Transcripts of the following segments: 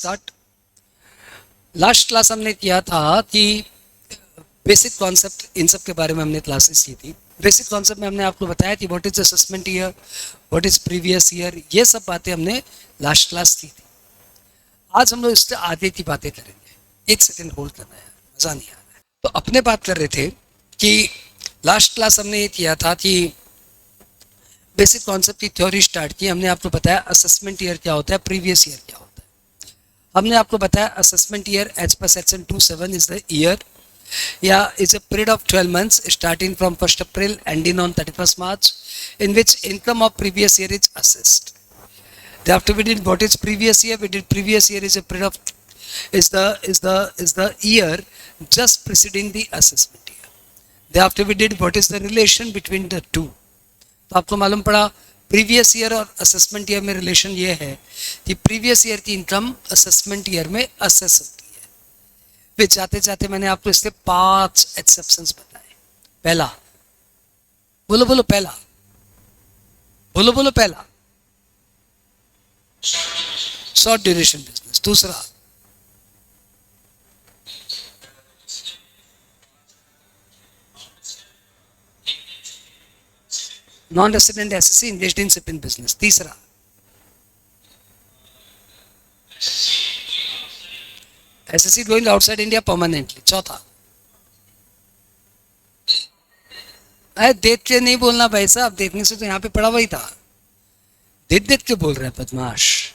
Start. Last class हमने किया था कि बेसिक कॉन्सेप्ट इन सब के बारे में हमने क्लासेस की थी। बेसिक कॉन्सेप्ट में हमने आपको बताया कि what is assessment year, what is previous year, ये सब बातें हमने लास्ट क्लास की थी। आज हम लोग इससे आगे की बातें करेंगे। एक सेकेंड होल्ड करना है, मजा नहीं आ रहा है। तो अपने बात कर रहे थे कि लास्ट क्लास हमने ये किया था कि बेसिक कॉन्सेप्ट की थ्योरी स्टार्ट की। हमने आपको बताया असेसमेंट ईयर क्या होता है, प्रीवियस ईयर क्या होता है। हमने आपको बताया assessment year as per section 27 is the year is a period of 12 months starting from 1st April ending on 31st March in which income of previous year is assessed. Thereafter we did what is previous year. We did previous year is a period of is the year just preceding the assessment year. Thereafter we did what is the relation between the two. तो आपको मालूम पड़ा previous year और assessment year में relation ये है कि previous year की इनकम असेसमेंट ईयर में असेस होती है। फिर जाते जाते मैंने आपको इसके 5 एक्सेप्शंस बताए। पहला, बोलो बोलो पहला, बोलो बोलो पहला, शॉर्ट ड्यूरेशन बिजनेस। दूसरा, non resident SSC engaged in shipping business. तीसरा, SSC going outside India permanently. चौथा, अरे देख के नहीं बोलना भाई साहब, देखने से तो यहाँ पे पड़ा हुआ ही था। देख देख के बोल रहे हैं बदमाश।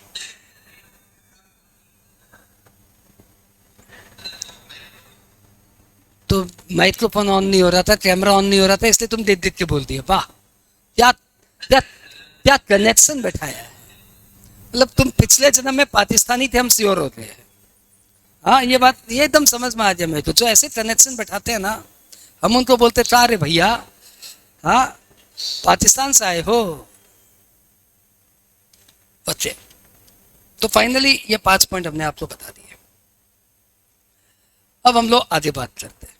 तो माइक्रोफोन ऑन नहीं हो रहा था, कैमरा ऑन नहीं हो रहा था, इसलिए तुम देख देख के बोल दिए। वाह, क्या क्या क्या कनेक्शन बैठाया है। मतलब तुम पिछले जन्म में पाकिस्तानी थे, हम श्योर होते हैं। हाँ, ये बात ये एकदम समझ में आ जाए। मैं तो जो ऐसे कनेक्शन बैठाते हैं ना, हम उनको बोलते रे भैया, हाँ पाकिस्तान से आए हो बच्चे। तो फाइनली ये 5 पॉइंट हमने आपको बता दिए। अब हम लोग आगे बात करते हैं।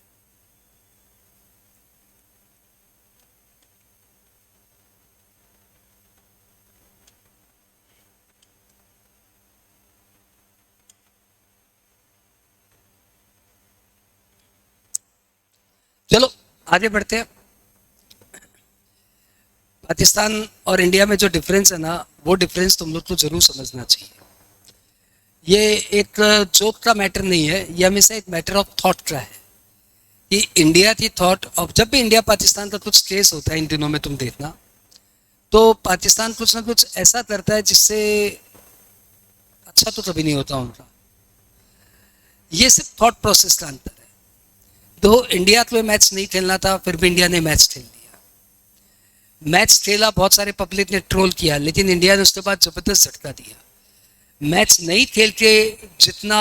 चलो आगे बढ़ते हैं। पाकिस्तान और इंडिया में जो डिफरेंस है ना, वो डिफरेंस तुम लोग को जरूर समझना चाहिए। ये एक जोक का मैटर नहीं है, ये हमेशा एक मैटर ऑफ थॉट का है कि इंडिया की थॉट। और जब भी इंडिया पाकिस्तान का कुछ केस होता है इन दिनों में, तुम देखना तो पाकिस्तान कुछ ना कुछ ऐसा करता है जिससे अच्छा तो कभी नहीं होता उनका। ये सिर्फ थॉट प्रोसेस का अंतर है। तो इंडिया को मैच नहीं खेलना था, फिर भी इंडिया ने मैच खेल लिया। मैच खेला, बहुत सारे पब्लिक ने ट्रोल किया, लेकिन इंडिया ने उसके बाद जबरदस्त झटका दिया। मैच नहीं खेल के जितना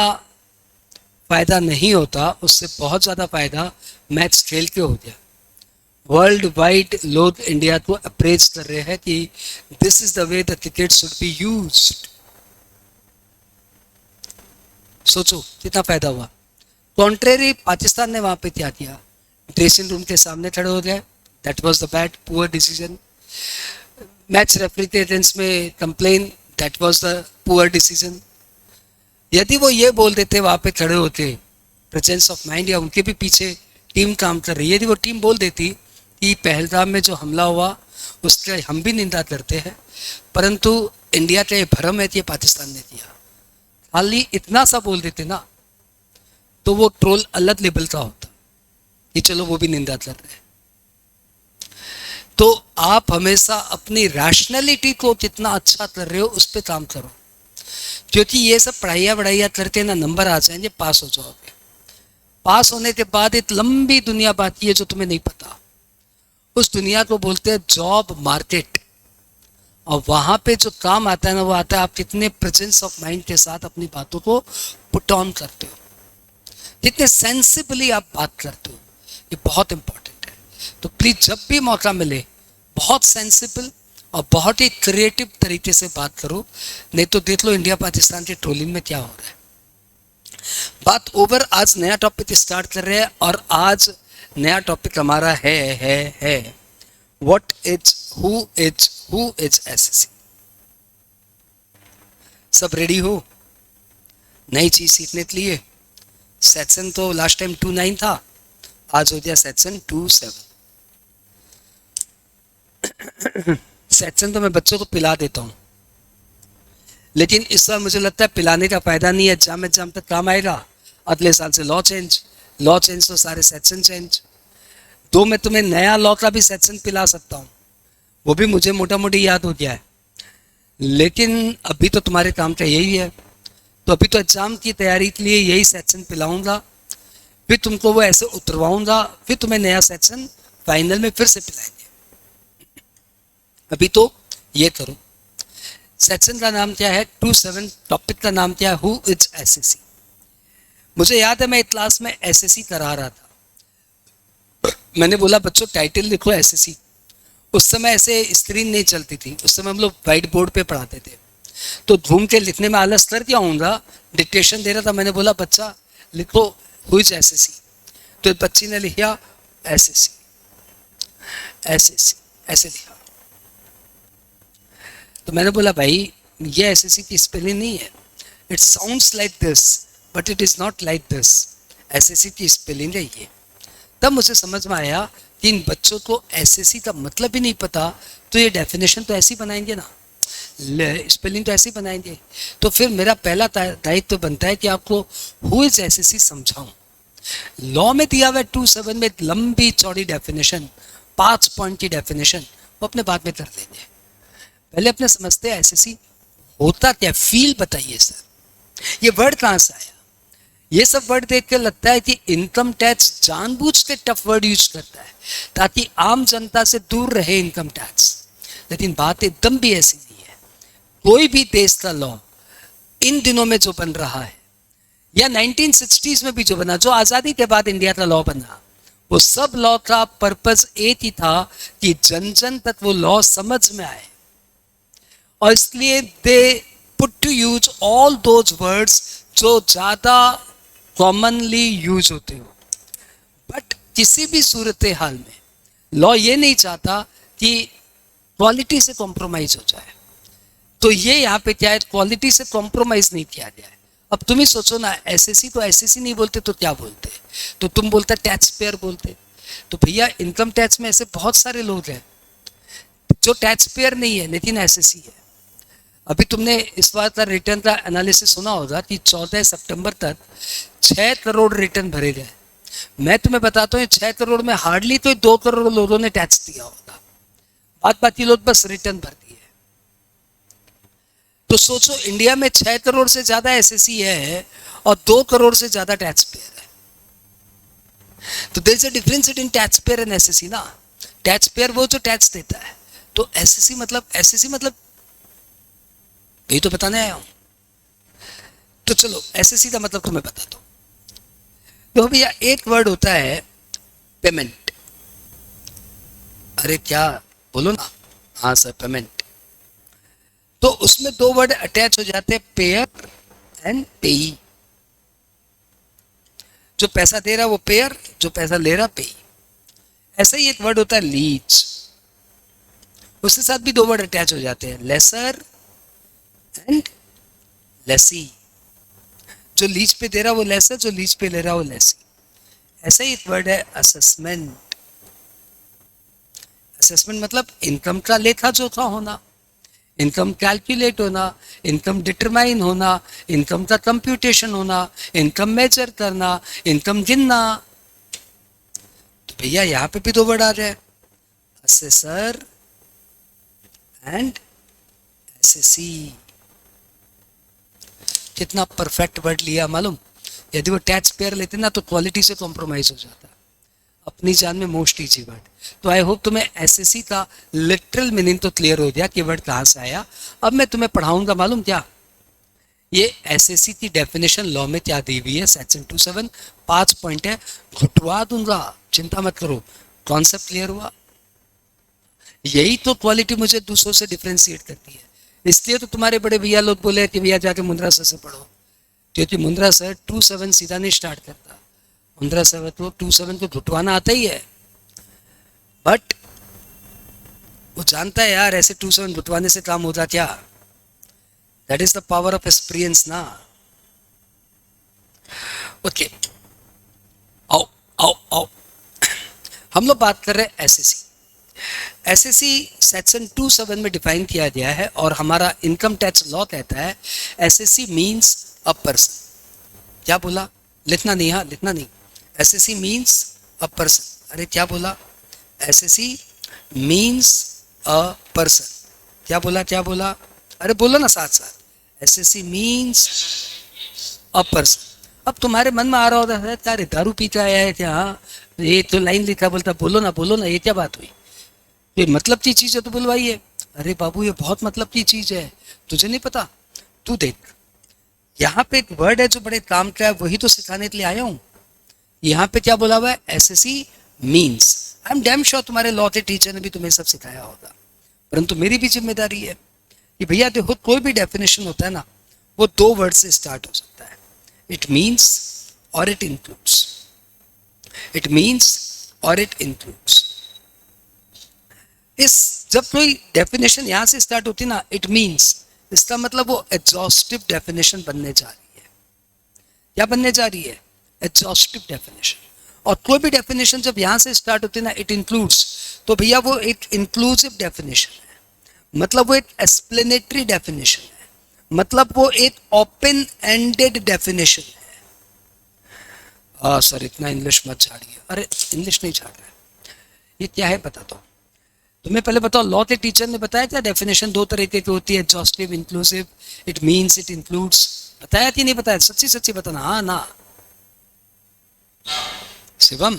फायदा नहीं होता, उससे बहुत ज्यादा फायदा मैच खेल के हो गया। वर्ल्ड वाइड लोग इंडिया को अप्रेज कर रहे हैं कि this is the way the cricket should be used. सोचो कितना फायदा हुआ। कॉन्ट्रेरी पाकिस्तान ने वहां पे क्या किया, ड्रेसिंग रूम के सामने खड़े हो गए। That was the bad poor decision. Match referee के अगेंस्ट में complain, that was the poor decision. यदि वो ये बोल देते वहां पे खड़े होते, प्रेजेंस ऑफ माइंड, या उनके भी पीछे टीम काम कर रही है, यदि वो टीम बोल देती कि पहलगाम में जो हमला हुआ उसके हम भी निंदा करते हैं, परंतु इंडिया का ये भरम है कि पाकिस्तान ने किया, खाली इतना सा बोल देते ना, तो वो ट्रोल अलग लेवल का होता कि चलो वो भी निंदा कर रहे हैं। तो आप हमेशा अपनी रैशनैलिटी को कितना अच्छा कर रहे हो उस पर काम करो, क्योंकि ये सब पढ़ाइयाँ करके ना नंबर आ जाएंगे, पास हो जाओगे। पास होने के बाद एक लंबी दुनिया बाकी है जो तुम्हें नहीं पता। उस दुनिया को बोलते हैं जॉब मार्केट। और वहां पे जो काम आता है ना, वो आता है आप कितने प्रेजेंस ऑफ माइंड के साथ अपनी बातों को पुट ऑन करते हो, कितने सेंसिबली आप बात करते हो। ये बहुत इंपॉर्टेंट है। तो प्लीज जब भी मौका मिले बहुत सेंसिबल और बहुत ही क्रिएटिव तरीके से बात करो, नहीं तो देख लो इंडिया पाकिस्तान के ट्रोलिंग में क्या हो रहा है। बात ओवर। आज नया टॉपिक स्टार्ट कर रहे हैं और आज नया टॉपिक हमारा है what is who is SSC. सब रेडी हो? नई चीज सीखने के लिए। सेक्शन तो लास्ट टाइम 2.9 था, आज हो गया सेक्शन 2.7। सेक्शन तो मैं बच्चों को पिला देता हूँ, लेकिन इस बार मुझे लगता है पिलाने का फायदा नहीं है, एग्जाम तक काम आएगा। अगले साल से लॉ चेंज तो सारे सेक्शन चेंज। तो मैं तुम्हें नया लॉ का भी सेक्शन पिला सकता हूँ, वो भी मुझे मोटा मोटी याद हो गया है, लेकिन अभी तो तुम्हारे काम का यही है। तो अभी तो एग्जाम की तैयारी के लिए यही सेक्शन पिलाऊंगा, फिर तुमको वो ऐसे उतरवाऊंगा, फिर तुम्हें नया सेक्शन फाइनल में फिर से पिलाएंगे। अभी तो ये करो। सेक्शन का नाम क्या है? 2.7। टॉपिक का नाम क्या है? Who is SSC. मुझे याद है मैं क्लास में एसएससी करा रहा था, मैंने बोला बच्चों टाइटल लिखो एसएससी। उस समय ऐसे स्क्रीन नहीं चलती थी, उस समय हम लोग व्हाइट बोर्ड पे पढ़ाते थे, तो घूम के लिखने में आलस कर क्या होऊंगा, डिक्टेशन दे रहा था, मैंने बोला बच्चा लिखो हु इज एसएससी। तो बच्ची ने लिखा एसएससी, एसएससी ऐसे लिखा। तो मैंने बोला भाई ये एसएससी की स्पेलिंग नहीं है, it sounds like this but it is not like this, SSC की स्पेलिंग है ये। तब मुझे समझ में आया कि इन बच्चों को एसएससी का मतलब ही नहीं पता, तो ये डेफिनेशन तो ऐसी बनाएंगे ना, स्पेलिंग तो ऐसे ही बनाएंगे। तो फिर मेरा पहला दायित्व तो बनता है कि आपको हु इज एसएससी समझाऊं। लॉ में दिया हुआ 2.7 में लंबी चौड़ी डेफिनेशन, 5 पॉइंट की डेफिनेशन, वो अपने बाद में कर लेंगे। पहले अपने समझते हैं एसएससी होता क्या, फील बताइए सर, ये वर्ड कहां से आया। ये सब वर्ड देख कर लगता है कि इनकम टैक्स जानबूझ के टफ वर्ड यूज करता है ताकि आम जनता से दूर रहे इनकम टैक्स, लेकिन बात एकदम भी ऐसी नहीं है। कोई भी देश का लॉ इन दिनों में जो बन रहा है या 1960s में भी जो बना, जो आजादी के बाद इंडिया का लॉ बना, वो सब लॉ का पर्पस एक ही था कि जन जन तक वो लॉ समझ में आए, और इसलिए they put to use all those words जो ज्यादा कॉमनली यूज होते हो। बट किसी भी सूरत हाल में लॉ ये नहीं चाहता कि क्वालिटी से कॉम्प्रोमाइज हो जाए, तो ये यहाँ पे क्या है, क्वालिटी से कॉम्प्रोमाइज नहीं किया गया है। अब तुम ही सोचो ना, एसएससी तो एसएससी नहीं बोलते तो क्या बोलते, तो तुम बोलते टैक्स पेयर बोलते। तो भैया इनकम टैक्स में ऐसे बहुत सारे लोग हैं जो टैक्स पेयर नहीं है लेकिन एसएससी है। अभी तुमने इस बार का रिटर्न का एनालिसिस सुना होगा कि 14 सितंबर तक 6 करोड़ रिटर्न भरे गए। मैं तुम्हें बताता हूँ 6 करोड़ में हार्डली तो 2 करोड़ लोगों ने टैक्स दिया होगा, बात बाकी लोग बस रिटर्न भर दिए। तो सोचो इंडिया में 6 करोड़ से ज्यादा एसएससी है और 2 करोड़ से ज्यादा टैक्स पेयर है। तो there is a difference between taxpayer and assessee ना। टैक्स पेयर वो जो टैक्स देता है, तो एसएससी मतलब यही तो बताने आया हूं। तो चलो एसएससी का मतलब तुम्हें बता दो। तो भैया एक वर्ड होता है पेमेंट। अरे क्या बोलो ना, हाँ सर पेमेंट। तो उसमें 2 वर्ड अटैच हो जाते हैं, पेयर एंड पेई। जो पैसा दे रहा वो पेयर, जो पैसा ले रहा पेई। ऐसा ही एक वर्ड होता है लीज, उसके साथ भी 2 वर्ड अटैच हो जाते हैं, लेसर एंड लेसी। जो लीज पे दे रहा वो लेसर, जो लीज पे ले रहा वो लेसी। ऐसा ही एक वर्ड है असेसमेंट। असेसमेंट मतलब इनकम का लेखा जोखा होना, इनकम कैलकुलेट होना, इनकम डिटरमाइन होना, इनकम का कंप्यूटेशन होना, इनकम मेजर करना, इनकम गिनना। तो भैया यहां पे भी 2 वर्ड आ जाए, असेसर एंड एसएससी। कितना परफेक्ट वर्ड लिया मालूम। यदि वो टैक्स पेयर लेते ना तो क्वालिटी से कॉम्प्रोमाइज हो जाता। अपनी जान में मोस्ट इजी वर्ड। तो आई होप तुम्हें एसएससी का लिटरल मीनिंग तो क्लियर हो गया कि वर्ड कहां से आया। अब मैं तुम्हें पढ़ाऊंगा मालूम क्या, ये एसएससी की डेफिनेशन लॉ में क्या दी हुई है, सेक्शन 2.7 5 पॉइंट है, घुटवा दूंगा, चिंता मत करो। कॉन्सेप्ट क्लियर हुआ। यही तो क्वालिटी मुझे दूसरों से डिफ्रेंशिएट करती है। इसलिए तो तुम्हारे बड़े भैया लोग बोले कि भैया जाके मुंद्रा सर से पढ़ो, क्योंकि मुंद्रा सर 2.7 सीधा नहीं स्टार्ट करता। मुंद्रा सर तो 2.7 को घुटवाना आता ही है, बट वो जानता है यार ऐसे 2.7 घुटवाने से काम होता क्या। That is the power of experience ना। ओके, आओ आओ आओ, हम लोग बात कर रहे हैं एसएससी। एसएससी सेक्शन 27 में डिफाइन किया गया है और हमारा इनकम टैक्स लॉ कहता है एसएससी मींस अ पर्सन। क्या बोला? लिखना नहीं, हाँ लिखना नहीं। SSC means a person. अरे क्या बोला? SSC means a person. क्या बोला? क्या बोला? अरे बोलो ना साथ साथ, एसएससी मींस अ पर्सन। अब तुम्हारे मन में आ रहा होता है यार दारू पीता आया है क्या? हाँ, ये तो लाइन लिखा, बोलता बोलो ना, ये क्या बात हुई? ये मतलब की चीज है तो बुलवाइए। अरे बाबू ये बहुत मतलब की चीज है, तुझे नहीं पता? तू देख, यहाँ पे एक वर्ड है जो बड़े काम का है, वही तो सिखाने के लिए आया हूँ। यहाँ पे क्या बोला हुआ है? SSC means. I am damn sure तुम्हारे लॉ के टीचर ने भी तुम्हें सब सिखाया होगा, परंतु मेरी भी जिम्मेदारी है कि भैया देखो कोई भी डेफिनेशन होता है ना, वो दो वर्ड से स्टार्ट हो सकता है। इट मीन्स और इट इंक्लूड्स। इट मीन्स और इट इंक्लूड्स। इस जब कोई डेफिनेशन यहां से स्टार्ट होती ना, इट मीन्स, इसका मतलब वो एग्जॉस्टिव डेफिनेशन बनने जा रही है। क्या बनने जा रही है? Exhaustive definition. और कोई भी डेफिनेशन जब यहां से स्टार्ट होती है ना, इट इंक्लूड्स, तो भैया वो एक इंक्लूसिव डेफिनेशन है, मतलब वो एक एक्सप्लेनेटरी डेफिनेशन है, मतलब वो एक ओपन एंडेड डेफिनेशन है। सर इतना इंग्लिश मत झाड़िए। अरे इंग्लिश नहीं झाड़ रहा है, ये क्या है बता दो। तुम्हें पहले बताओ, लॉ के टीचर ने बताया क्या डेफिनेशन दो तरीके की होती है, exhaustive, inclusive, it means, it includes? बताया कि नहीं बताया? सच्ची सच्ची बताना, हाँ ना? शिवम,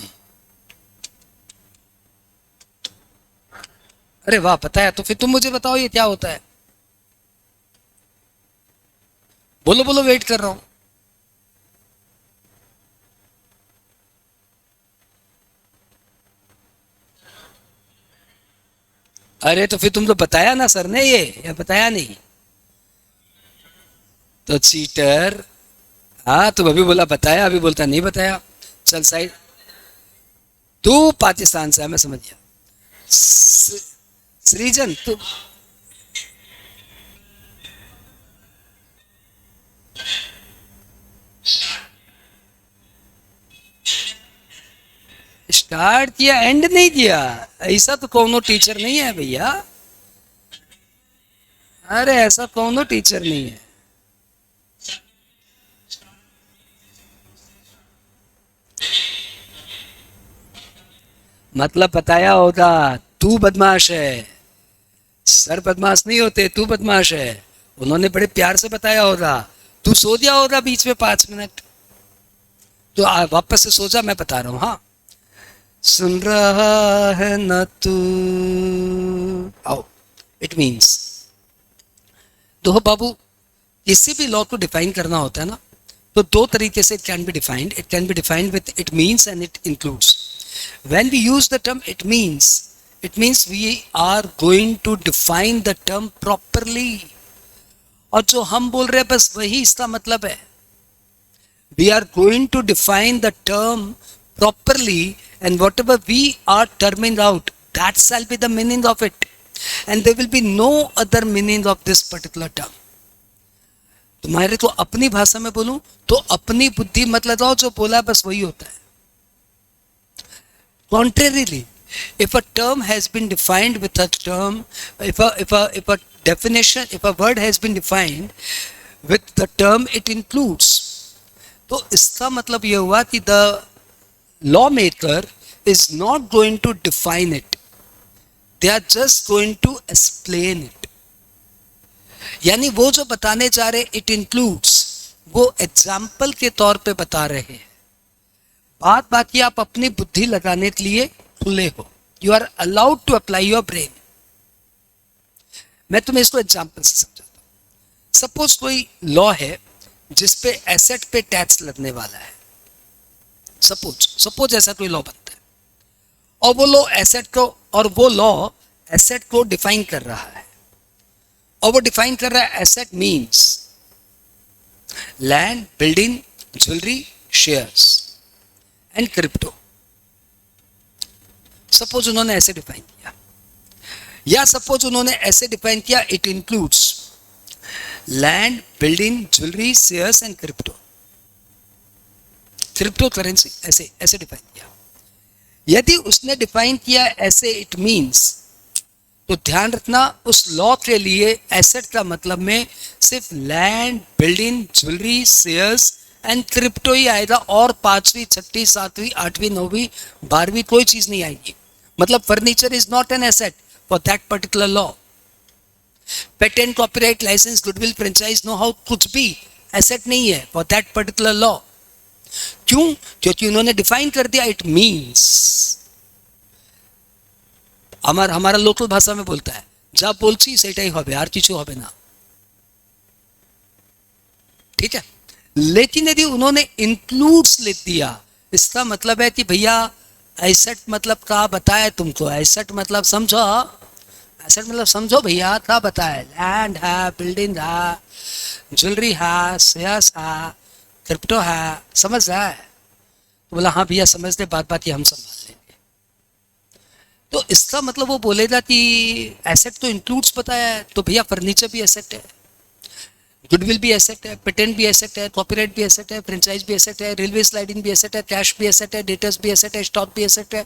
अरे वाह बताया। तो फिर तुम मुझे बताओ ये क्या होता है? बोलो बोलो, वेट कर रहा हूं। अरे तो फिर तुम तो बताया ना सर ने ये, या बताया नहीं? तो चीटर। हाँ तुम अभी बोला बताया, अभी बोलता नहीं बताया। चल साइड। तू पाकिस्तान से है, मैं समझ गया। सृजन तू स्टार्ट किया, एंड नहीं किया। ऐसा तो कोनो टीचर नहीं है भैया। अरे ऐसा कोनो टीचर नहीं है। मतलब बताया होगा। तू बदमाश है, सर बदमाश नहीं होते, तू बदमाश है। उन्होंने बड़े प्यार से बताया होगा, तू सो गया होगा बीच में 5 मिनट। तो वापस से सो जा, मैं बता रहा हूँ। हाँ, सुन रहा है ना तू? आओ, इट मीन्स। तो बाबू, किसी भी लॉ को डिफाइन करना होता है ना, तो दो तरीके से it can be defined. It can be defined with it means and it includes. When we use the term it means we are going to define the term properly. और जो हम बोल रहे हैं बस वही इसका मतलब है। We are going to define the term properly, and whatever we are terming out, that shall be the meaning of it, and there will be no other meaning of this particular term. तुम्हारे को अपनी भाषा में बोलूं तो अपनी बुद्धि मत लगाओ, जो बोला बस वही होता है। Contrarily, if a term has been defined with a term, if a definition, if a word has been defined with the term it includes, तो इसका मतलब यह हुआ कि the lawmaker is not going to define it, they are just going to explain it. यानी वो जो बताने जा रहे इट इंक्लूड्स, वो एग्जाम्पल के तौर पे बता रहे हैं। बात बाकी आप अपनी बुद्धि लगाने के लिए खुले हो, you are allowed to apply your brain. मैं तुम्हें इसको एग्जाम्पल से समझाता हूं। सपोज कोई लॉ है जिसपे एसेट पे टैक्स लगने वाला है। सपोज ऐसा कोई लॉ बनता है, और वो लॉ एसेट को डिफाइन कर रहा है, और वो डिफाइन कर रहा है asset means land, building, jewellery, shares and crypto. Suppose उन्होंने ऐसे डिफाइन किया, या सपोज उन्होंने ऐसे डिफाइन किया it includes land, building, jewellery, shares and crypto. Crypto currency ऐसे ऐसे डिफाइन किया। यदि उसने डिफाइन किया ऐसे इट मीन्स, तो ध्यान रखना उस लॉ के लिए एसेट का मतलब में सिर्फ land, building, jewellery, shares and crypto ही आएगा, और पांचवी, छठी, सातवीं, आठवीं, नौवीं, बारहवीं कोई चीज नहीं आएगी। मतलब furniture is not an asset for that particular law. Patent, copyright, licence, goodwill, franchise, know how कुछ भी एसेट नहीं है फॉर दैट पर्टिकुलर लॉ। क्यों? क्योंकि उन्होंने डिफाइन कर दिया इट मीन्स। हमारा लोकल भाषा में बोलता है जा बोलची सेटाई होबे আর কিছু হবে না, ठीक है। लेकिन यदि उन्होंने इंक्लूड्स लिख दिया, इसका मतलब है कि भैया एसेट मतलब क्या बताया तुमको, एसेट मतलब समझो, एसेट मतलब समझो भैया क्या बताया, लैंड है, बिल्डिंग है, ज्वेलरी है, शेयर्स है, क्रिप्टो है, समझ रहा है? तो बोला हाँ भैया समझ ले, बात बात ये हम संभाल लेंगे। तो इसका मतलब वो बोलेगा कि एसेट तो इंक्लूड्स बताया है, तो भैया फर्नीचर भी एसेट है, गुडविल भी एसेट है, पेटेंट भी एसेट है, कॉपीराइट भी एसेट है, फ्रेंचाइज भी एसेट है, रेलवे स्लाइडिंग भी एसेट है, कैश भी एसेट है, डेटर्स भी एसेट है, स्टॉक भी एसेट है।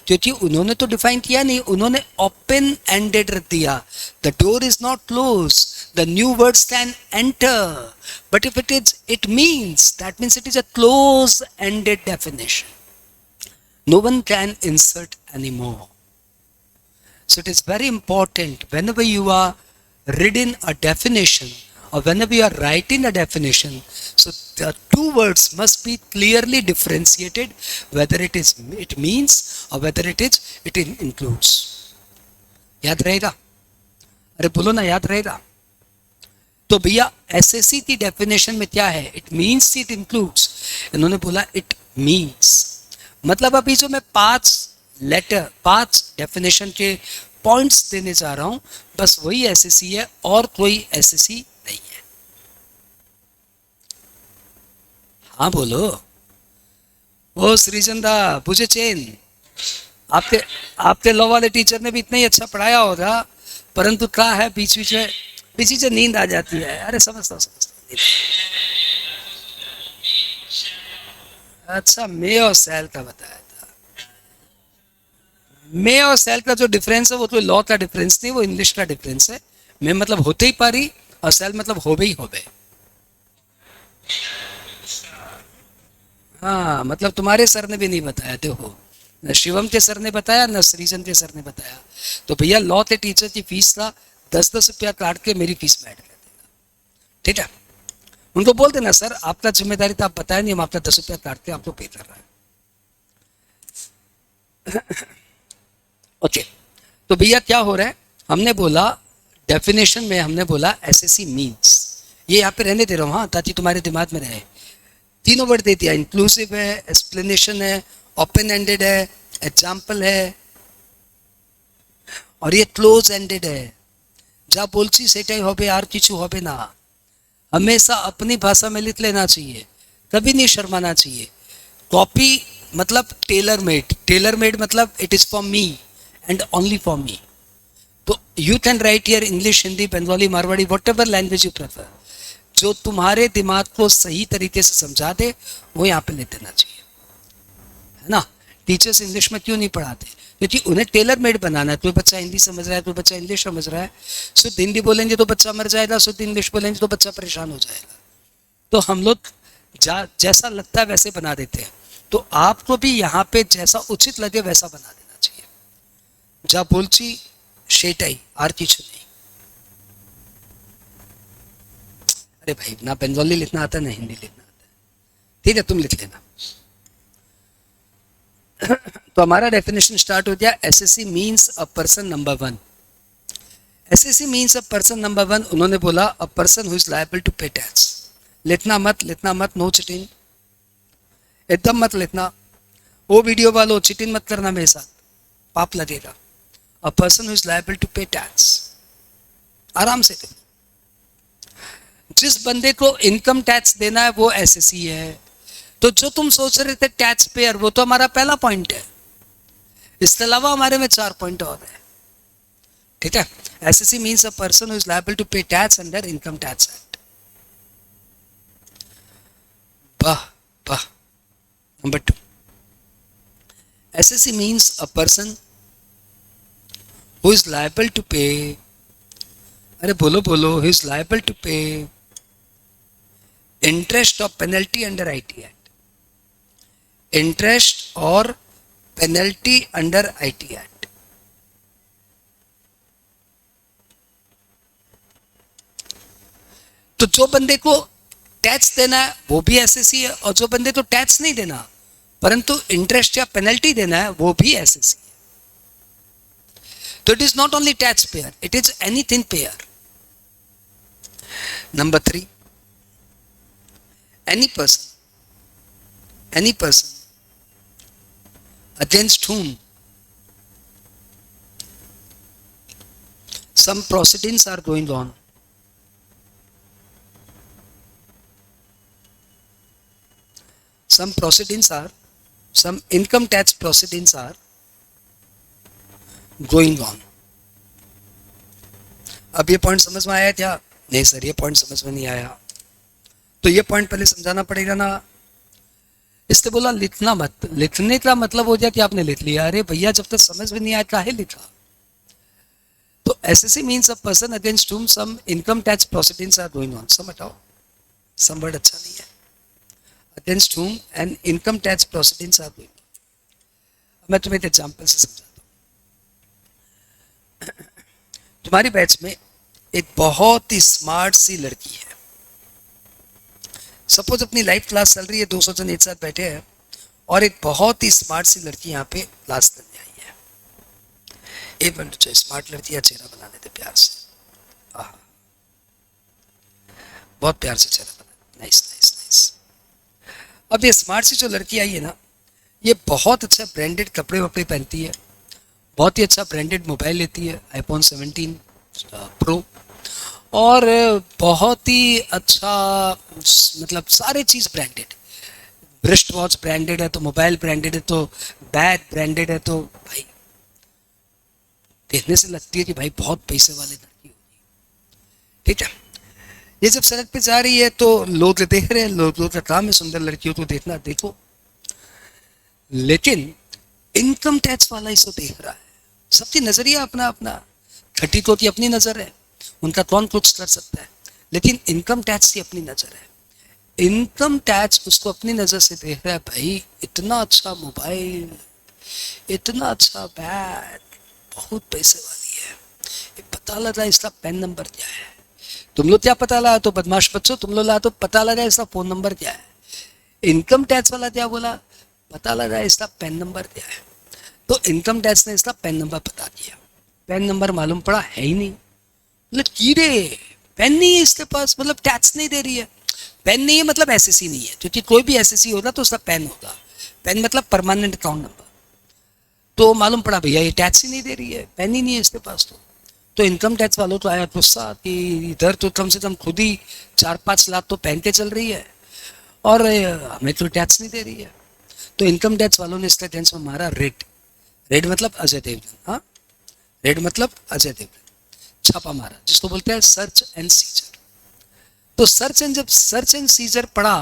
क्योंकि उन्होंने तो डिफाइन किया नहीं, उन्होंने ओपन एंडेड रख दिया। The door is not close, the new words can enter, but if it means that means it is a close ended definition, no one can insert anymore. So it is very important whenever you are reading a definition or whenever you are writing a definition, so the two words must be clearly differentiated, whether it means or whether it includes. याद रहेगा? अरे बोलो ना, याद रहेगा? तो भैया SSC की डेफिनेशन में क्या है? It means, it includes. इन्होंने बोला इट मीन्स, मतलब अभी जो मैं पांच डेफिनेशन के पॉइंट्स देने जा रहा हूं, बस वही एसएससी है और कोई एसएससी नहीं है। हाँ बोलो। ओ श्रीचंदा बुझे चेन, आपके लॉ वाले टीचर ने भी इतना ही अच्छा पढ़ाया होगा, परंतु क्या है बीच बीच में नींद आ जाती है। अरे समझता। अच्छा, मे और सेल का बताया था। मे और सेल का जो डिफरेंस है वो तो लॉ का डिफरेंस नहीं, वो इंग्लिश का डिफरेंस है। मे मतलब होते ही पारी और सेल मतलब हो ही होबे। हाँ मतलब तुम्हारे सर ने भी नहीं बताया, देखो न शिवम के सर ने बताया न श्रीजन के सर ने बताया। तो भैया लॉ के टीचर की फीस का 10-10 रुपया काट के मेरी फीस में ऐड कर देगा, ठीक है। उनको बोल देना सर आपका जिम्मेदारी तो आप बताया नहीं, हम आपका 10 रुपया काटते आपको पे कर रहा है। ओके, तो भैया क्या हो रहा है, हमने बोला डेफिनेशन में, हमने बोला एसएससी मीन्स, ये यहाँ पे रहने दे रहा हूँ हाँ, ताकि तुम्हारे दिमाग में रहे। तीनों वर्ड दे दिया, इंक्लूसिव है, एक्सप्लेनेशन है, ओपन एंडेड है, एग्जाम्पल है, और ये क्लोज एंडेड है। जा बोलची सेटाई होबे आर किचू होबे ना, हमेशा अपनी भाषा में लिख लेना चाहिए, कभी नहीं शर्माना चाहिए। कॉपी मतलब टेलर मेड, टेलर मेड मतलब it is for me and only for me. तो you can write here English, Hindi, Bengali, Marwari, whatever language you prefer, जो तुम्हारे दिमाग को सही तरीके से समझा दे वो यहाँ पे ले देना चाहिए, है ना। टीचर्स इंग्लिश में क्यों नहीं पढ़ाते? क्योंकि उन्हें टेलर मेड बनाना है। कोई बच्चा हिंदी समझ रहा है, कोई बच्चा इंग्लिश समझ रहा है, शुद्ध हिंदी बोलेंगे तो बच्चा मर जाएगा, शुद्ध इंग्लिश बोलेंगे तो बच्चा परेशान हो जाएगा। तो हम लोग जैसा लगता है वैसे बना देते हैं, तो आपको भी यहाँ पे जैसा उचित लगे वैसा बना देना चाहिए। जा बोलची शेटाई आर किचु नहीं। अरे भाई ना बंगाली लिखना आता ना हिंदी लिखना आता है, ठीक है तुम लिख लेना। तो हमारा डेफिनेशन स्टार्ट हो गया, assessee means a person number 1। Assessee means a person number 1, उन्होंने बोला a person who is liable to pay tax. लिखना मत, नो चिटिंग, एकदम मत लिखना। वो वीडियो वालों चिटिंग मत करना मेरे साथ, पाप लगेगा। A person who is liable to pay tax, आराम से लिखो। जिस बंदे को इनकम टैक्स देना है वो एसएससी है। तो जो तुम सोच रहे थे टैक्स पेयर, वो तो हमारा पहला पॉइंट है। इसके अलावा हमारे में 4 पॉइंट और है, ठीक है। SSC means a person who is liable to pay tax under income tax act. वाह वाह, Number two, SSC means a person who is liable to pay, अरे बोलो बोलो, who is liable to pay interest or penalty under IT Act. Interest or penalty under IT Act. तो जो बंदे को tax देना है वो भी एसएससी है, और जो बंदे को टैक्स नहीं देना परंतु इंटरेस्ट या पेनल्टी देना है वो भी एसएससी है. तो it is not only tax payer, it is anything pair. Number three, any person against whom some proceedings are going on, some income tax proceedings are going on. अब ये point समझ में आया क्या? नहीं सर, ये पॉइंट समझ में नहीं आया. तो ये पॉइंट पहले समझाना पड़ेगा ना. इसने बोला लिखना मत. लिखने का मतलब हो जाए कि आपने लिख लिया. अरे भैया, जब तक समझ में नहीं आया काहे लिखा? तो SSC means a person against whom some income tax proceedings are going on. Some हटाओ, सम वर्ड अच्छा नहीं है. Against whom and income tax proceedings are going on. मैं तुम्हें एक एग्जांपल से समझाता हूँ. तुम्हारी बैच में एक बहुत ही स्मार्ट सी लड़की है. सपोज अपनी लाइव क्लास चल रही है, 200 जन एक साथ बैठे हैं, और एक बहुत ही स्मार्ट सी लड़की यहाँ पे क्लास करने आई है. एक मिनट चाहिए, स्मार्ट लड़की का चेहरा बना लेते प्यार से. बहुत प्यार से चेहरा बना. Nice nice nice. अब ये स्मार्ट सी जो लड़की आई है ना, ये बहुत अच्छा ब्रांडेड कपड़े वपड़े पहनती है, बहुत ही अच्छा ब्रांडेड मोबाइल लेती है, iPhone 17 Pro, और बहुत ही अच्छा, मतलब सारे चीज़ ब्रांडेड. रिस्ट वॉच ब्रांडेड है तो मोबाइल ब्रांडेड है तो बैग ब्रांडेड है. तो भाई देखने से लगती है कि भाई बहुत पैसे वाले लड़की होगी. ठीक है. ये जब सड़क पे जा रही है तो लोग देख रहे हैं, लोग का काम है सुंदर लड़कियों को देखना, देखो. लेकिन इनकम टैक्स वाला इसको देख रहा है. सबकी नजरिया अपना अपना. खट्टी तो की अपनी नजर है, उनका कौन कुछ कर सकता है, लेकिन इनकम टैक्स की अपनी नजर है. इनकम टैक्स उसको अपनी नजर से देख रहा है. भाई इतना अच्छा मोबाइल, इतना अच्छा बैग, बहुत पैसे वाली है. ये पता लगा इसका पैन नंबर क्या है. तुम लोग क्या पता लगा? तो बदमाश बच्चों, तुम लोग ला तो पता लगा इसका फोन नंबर क्या है. इनकम टैक्स वाला क्या बोला? पता लगा इसका पैन नंबर क्या है. तो इनकम टैक्स ने इसका पैन नंबर बता दिया. पैन नंबर मालूम पड़ा है ही नहीं. मतलब कीड़े, पेन नहीं है इसके पास, मतलब टैक्स नहीं दे रही है. पेन नहीं है मतलब एसएससी नहीं है, क्योंकि कोई भी एसएससी होगा तो उसका पेन होगा. पेन मतलब परमानेंट अकाउंट नंबर. तो मालूम पड़ा भैया ये टैक्स ही नहीं दे रही है, पेन ही नहीं है इसके पास. तो इनकम टैक्स वालों तो आया गुस्सा कि इधर तो कम से कम खुद ही 4-5 लाख तो पहन के चल रही है और हमें तो टैक्स नहीं दे रही है. तो इनकम टैक्स वालों ने इसका टेंस में मारा रेड. रेड मतलब अजय देवगन. हाँ, रेड मतलब अजय देवगन. छापा मारा, जिसको बोलते हैं सर्च एंड सीजर. तो जब सर्च एंड सीजर पड़ा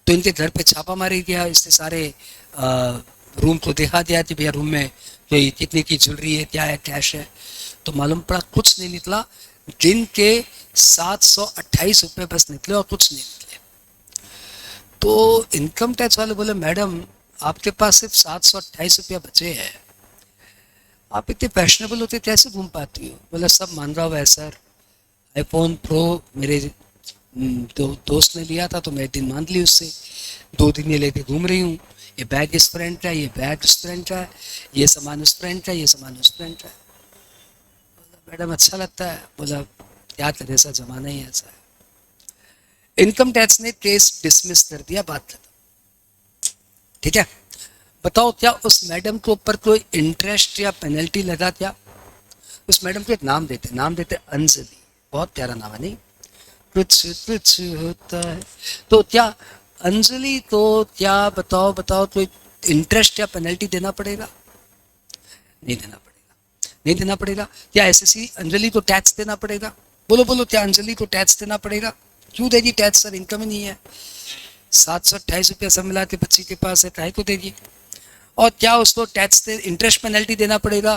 तो इनके घर पे छापा मारी गया. इसने सारे रूम को देखा दिया कि भैया रूम में कोई कितने की ज्वेलरी है, क्या है, कैश है. तो मालूम पड़ा कुछ नहीं निकला. दिन के 728 रुपये बस निकले और कुछ नहीं निकले. तो इनकम टैक्स वाले बोले मैडम आपके पास सिर्फ 728 रुपया बचे हैं, आप इतने फैशनेबल होते कैसे घूम पाती हो? बोला सब मान रहा हुआ है सर, iPhone Pro मेरे दोस्त ने लिया था तो मैं एक दिन मान ली उससे, 2 दिन ये लेके घूम रही हूँ. ये बैग इस फ्रेंड का, ये बैग उस फ्रेंड का, ये सामान उस फ्रेंड का, ये सामान उस फ्रेंड का. बोला मैडम अच्छा लगता है. बोला क्या करे, ऐसा जमाना ही ऐसा है. इनकम टैक्स ने केस डिसमिस कर दिया, बात खत्म. ठीक है. बताओ क्या उस मैडम के ऊपर कोई इंटरेस्ट या पेनल्टी लगा क्या? उस मैडम को एक नाम देते अंजलि. बहुत प्यारा नाम है नहीं? कुछ कुछ होता है. तो क्या अंजलि को क्या बताओ कोई इंटरेस्ट या पेनल्टी देना पड़ेगा? नहीं देना पड़ेगा. क्या एसएससी अंजलि को टैक्स देना पड़ेगा? बोलो क्या अंजलि को टैक्स देना पड़ेगा? क्यों देगी टैक्स? सर इनकम ही नहीं है. 728 रुपया सब मिला के बच्ची के पास है, काहे को देगी? और क्या उसको टैक्स इंटरेस्ट पेनल्टी देना पड़ेगा?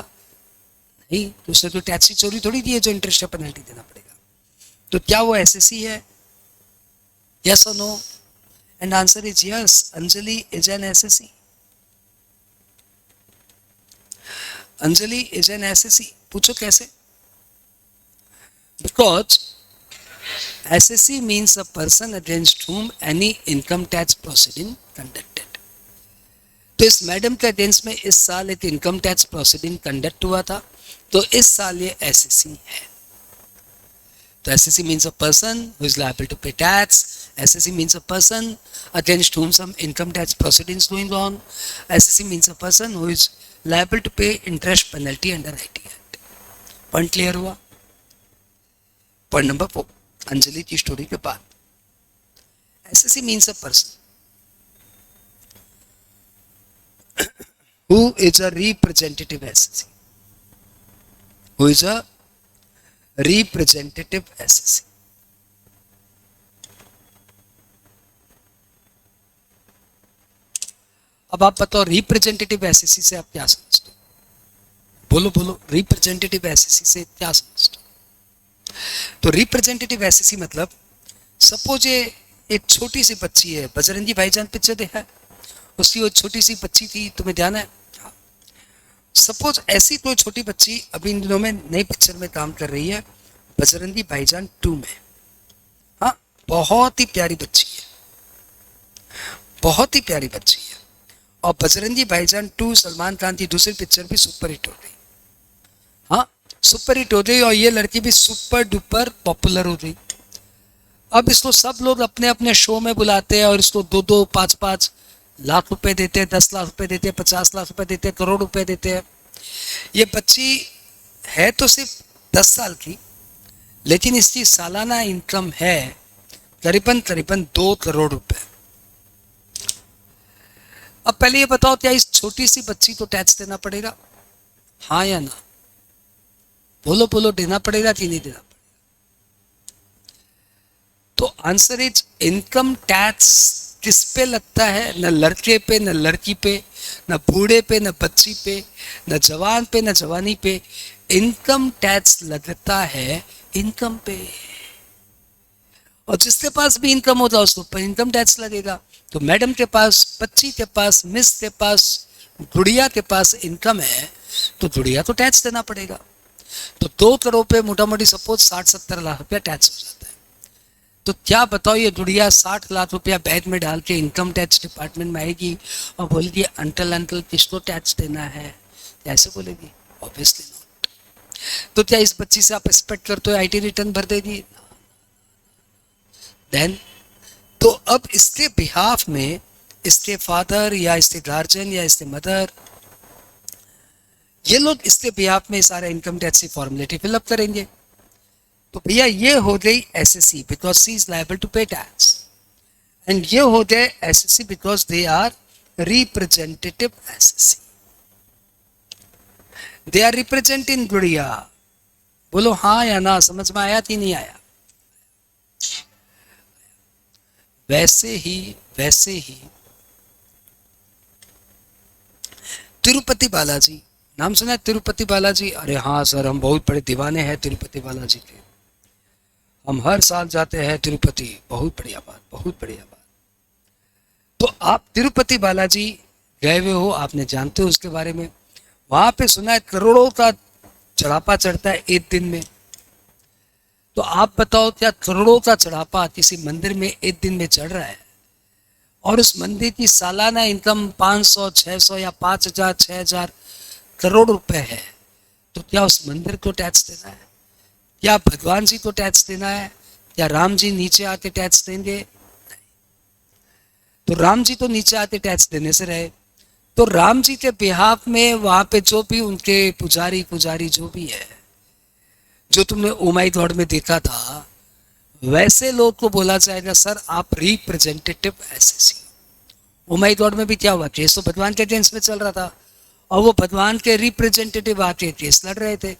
नहीं, तो उसने तो टैक्स की चोरी थोड़ी दी है जो इंटरेस्ट पेनल्टी देना पड़ेगा। तो क्या वो एसएससी है? यस और no? And answer is yes, Anjali is an assessee. Anjali is an assessee. पूछो कैसे? Because assessee means a person against whom any income tax proceeding conducted. तो इस मैडम के अगेंस्ट में इस साल एक इनकम टैक्स प्रोसीडिंग कंडक्ट हुआ था, तो इस साल ये एसएससी है। तो SSC means a person who is liable to pay tax. SSC means a person against whom some income tax proceedings going on. SSC means a person who is liable to pay interest penalty under IT act. Point clear हुआ? Point number 4, Anjali की story के बाद, SSC means a person who is a representative SSC, who is a representative SSC. अब आप बताओ representative SSC से आप क्या समझते हो? बोलो बोलो, रिप्रेजेंटेटिव एसएससी से क्या समझते हो? तो रिप्रेजेंटेटिव एसएससी मतलब, सपोज ये एक छोटी सी बच्ची है, बजरंगी भाईजान पिक्चर देखा है? उसकी वो छोटी सी बच्ची थी, तुम्हें ध्यान है? सपोज ऐसी कोई छोटी बच्ची अभी इन दिनों में नई पिक्चर में काम कर रही है, बजरंगी भाईजान 2 में। हाँ, बहुत ही प्यारी बच्ची है, बहुत ही प्यारी बच्ची है। और बजरंगी भाईजान 2 सलमान खान की दूसरी पिक्चर भी सुपर हिट हो गई। हाँ, सुपर हिट हो गई, और ये लड़की भी सुपर डुपर पॉपुलर हो गई। अब इसको सब लोग अपने अपने शो में बुलाते हैं और इसको 2-2, 5-5 लाख रुपए देते हैं, 10 लाख रुपए देते हैं, 50 लाख रुपए देते हैं, करोड़ रुपए देते हैं। ये बच्ची है तो सिर्फ 10 साल की, लेकिन इसकी सालाना इनकम है करीबन 2 करोड़ रुपए। अब पहले ये बताओ, क्या इस छोटी सी बच्ची को टैक्स देना पड़ेगा? हाँ या ना? बोलो बोलो, देना पड़ेगा कि नहीं देना पड़ेगा? तो आंसर इज, इनकम टैक्स किस पे लगता है? न लड़के पे, न लड़की पे, न बूढ़े पे, न बच्ची पे, न जवान पे, न जवानी पे। इनकम टैक्स लगता है इनकम पे, और जिसके पास भी इनकम होता है उसके ऊपर इनकम टैक्स लगेगा। तो मैडम के पास, बच्ची के पास, मिस के पास, गुड़िया के पास इनकम है, तो गुड़िया तो टैक्स देना पड़ेगा। तो 2 करोड़ पे मोटा मोटी सपोज 60-70 लाख रुपया टैक्स हो जाता है। तो क्या बताओ, ये गुड़िया 60 लाख रुपया बैग में डाल के इनकम टैक्स डिपार्टमेंट में आएगी और बोलेगी अंकल किसको टैक्स देना है? ऐसे बोलेगी? Obviously not. तो क्या इस बच्ची से आप एक्सपेक्ट करते हो आईटी रिटर्न भर देगी? देन तो अब इसके बिहाफ में इसके फादर या इसके गार्जियन या इसके मदर, ये लोग इसके बिहाफ में सारा इनकम टैक्स की फॉर्मेलिटी फिलअप करेंगे। तो भैया ये हो गई assessee because she is liable to pay tax, and ये हो गए assessee because they are representative assessee, they are representing Gudiya. बोलो हाँ या ना, समझ में आया कि नहीं आया? वैसे ही तिरुपति बालाजी, नाम सुना है तिरुपति बालाजी? अरे हाँ सर, हम बहुत बड़े दीवाने हैं तिरुपति बालाजी के, हम हर साल जाते हैं तिरुपति। बहुत बढ़िया बात, बहुत बढ़िया बात। तो आप तिरुपति बालाजी गए हुए हो, आपने जानते हो उसके बारे में। वहां पे सुना है करोड़ों का चढ़ापा चढ़ता है एक दिन में। तो आप बताओ, क्या करोड़ों का चढ़ापा किसी मंदिर में एक दिन में चढ़ रहा है, और उस मंदिर की सालाना इनकम 500, 600 या 5000, 6000 करोड़ रुपए है, तो क्या उस मंदिर को टैक्स देना है? क्या भगवान जी को टैक्स देना है? क्या राम जी नीचे आके टैक्स देंगे? तो राम जी तो नीचे आके टैक्स देने से रहे। तो राम जी के बिहाफ में वहां पे जो भी उनके पुजारी जो भी है, जो तुमने ओ माय गॉड में देखा था, वैसे लोग को बोला जाएगा सर आप representative SSC. Oh my God में भी क्या हुआ, केस तो भगवान के अगेंस्ट में चल रहा था, और वो भगवान के रिप्रेजेंटेटिव आके केस लड़ रहे थे।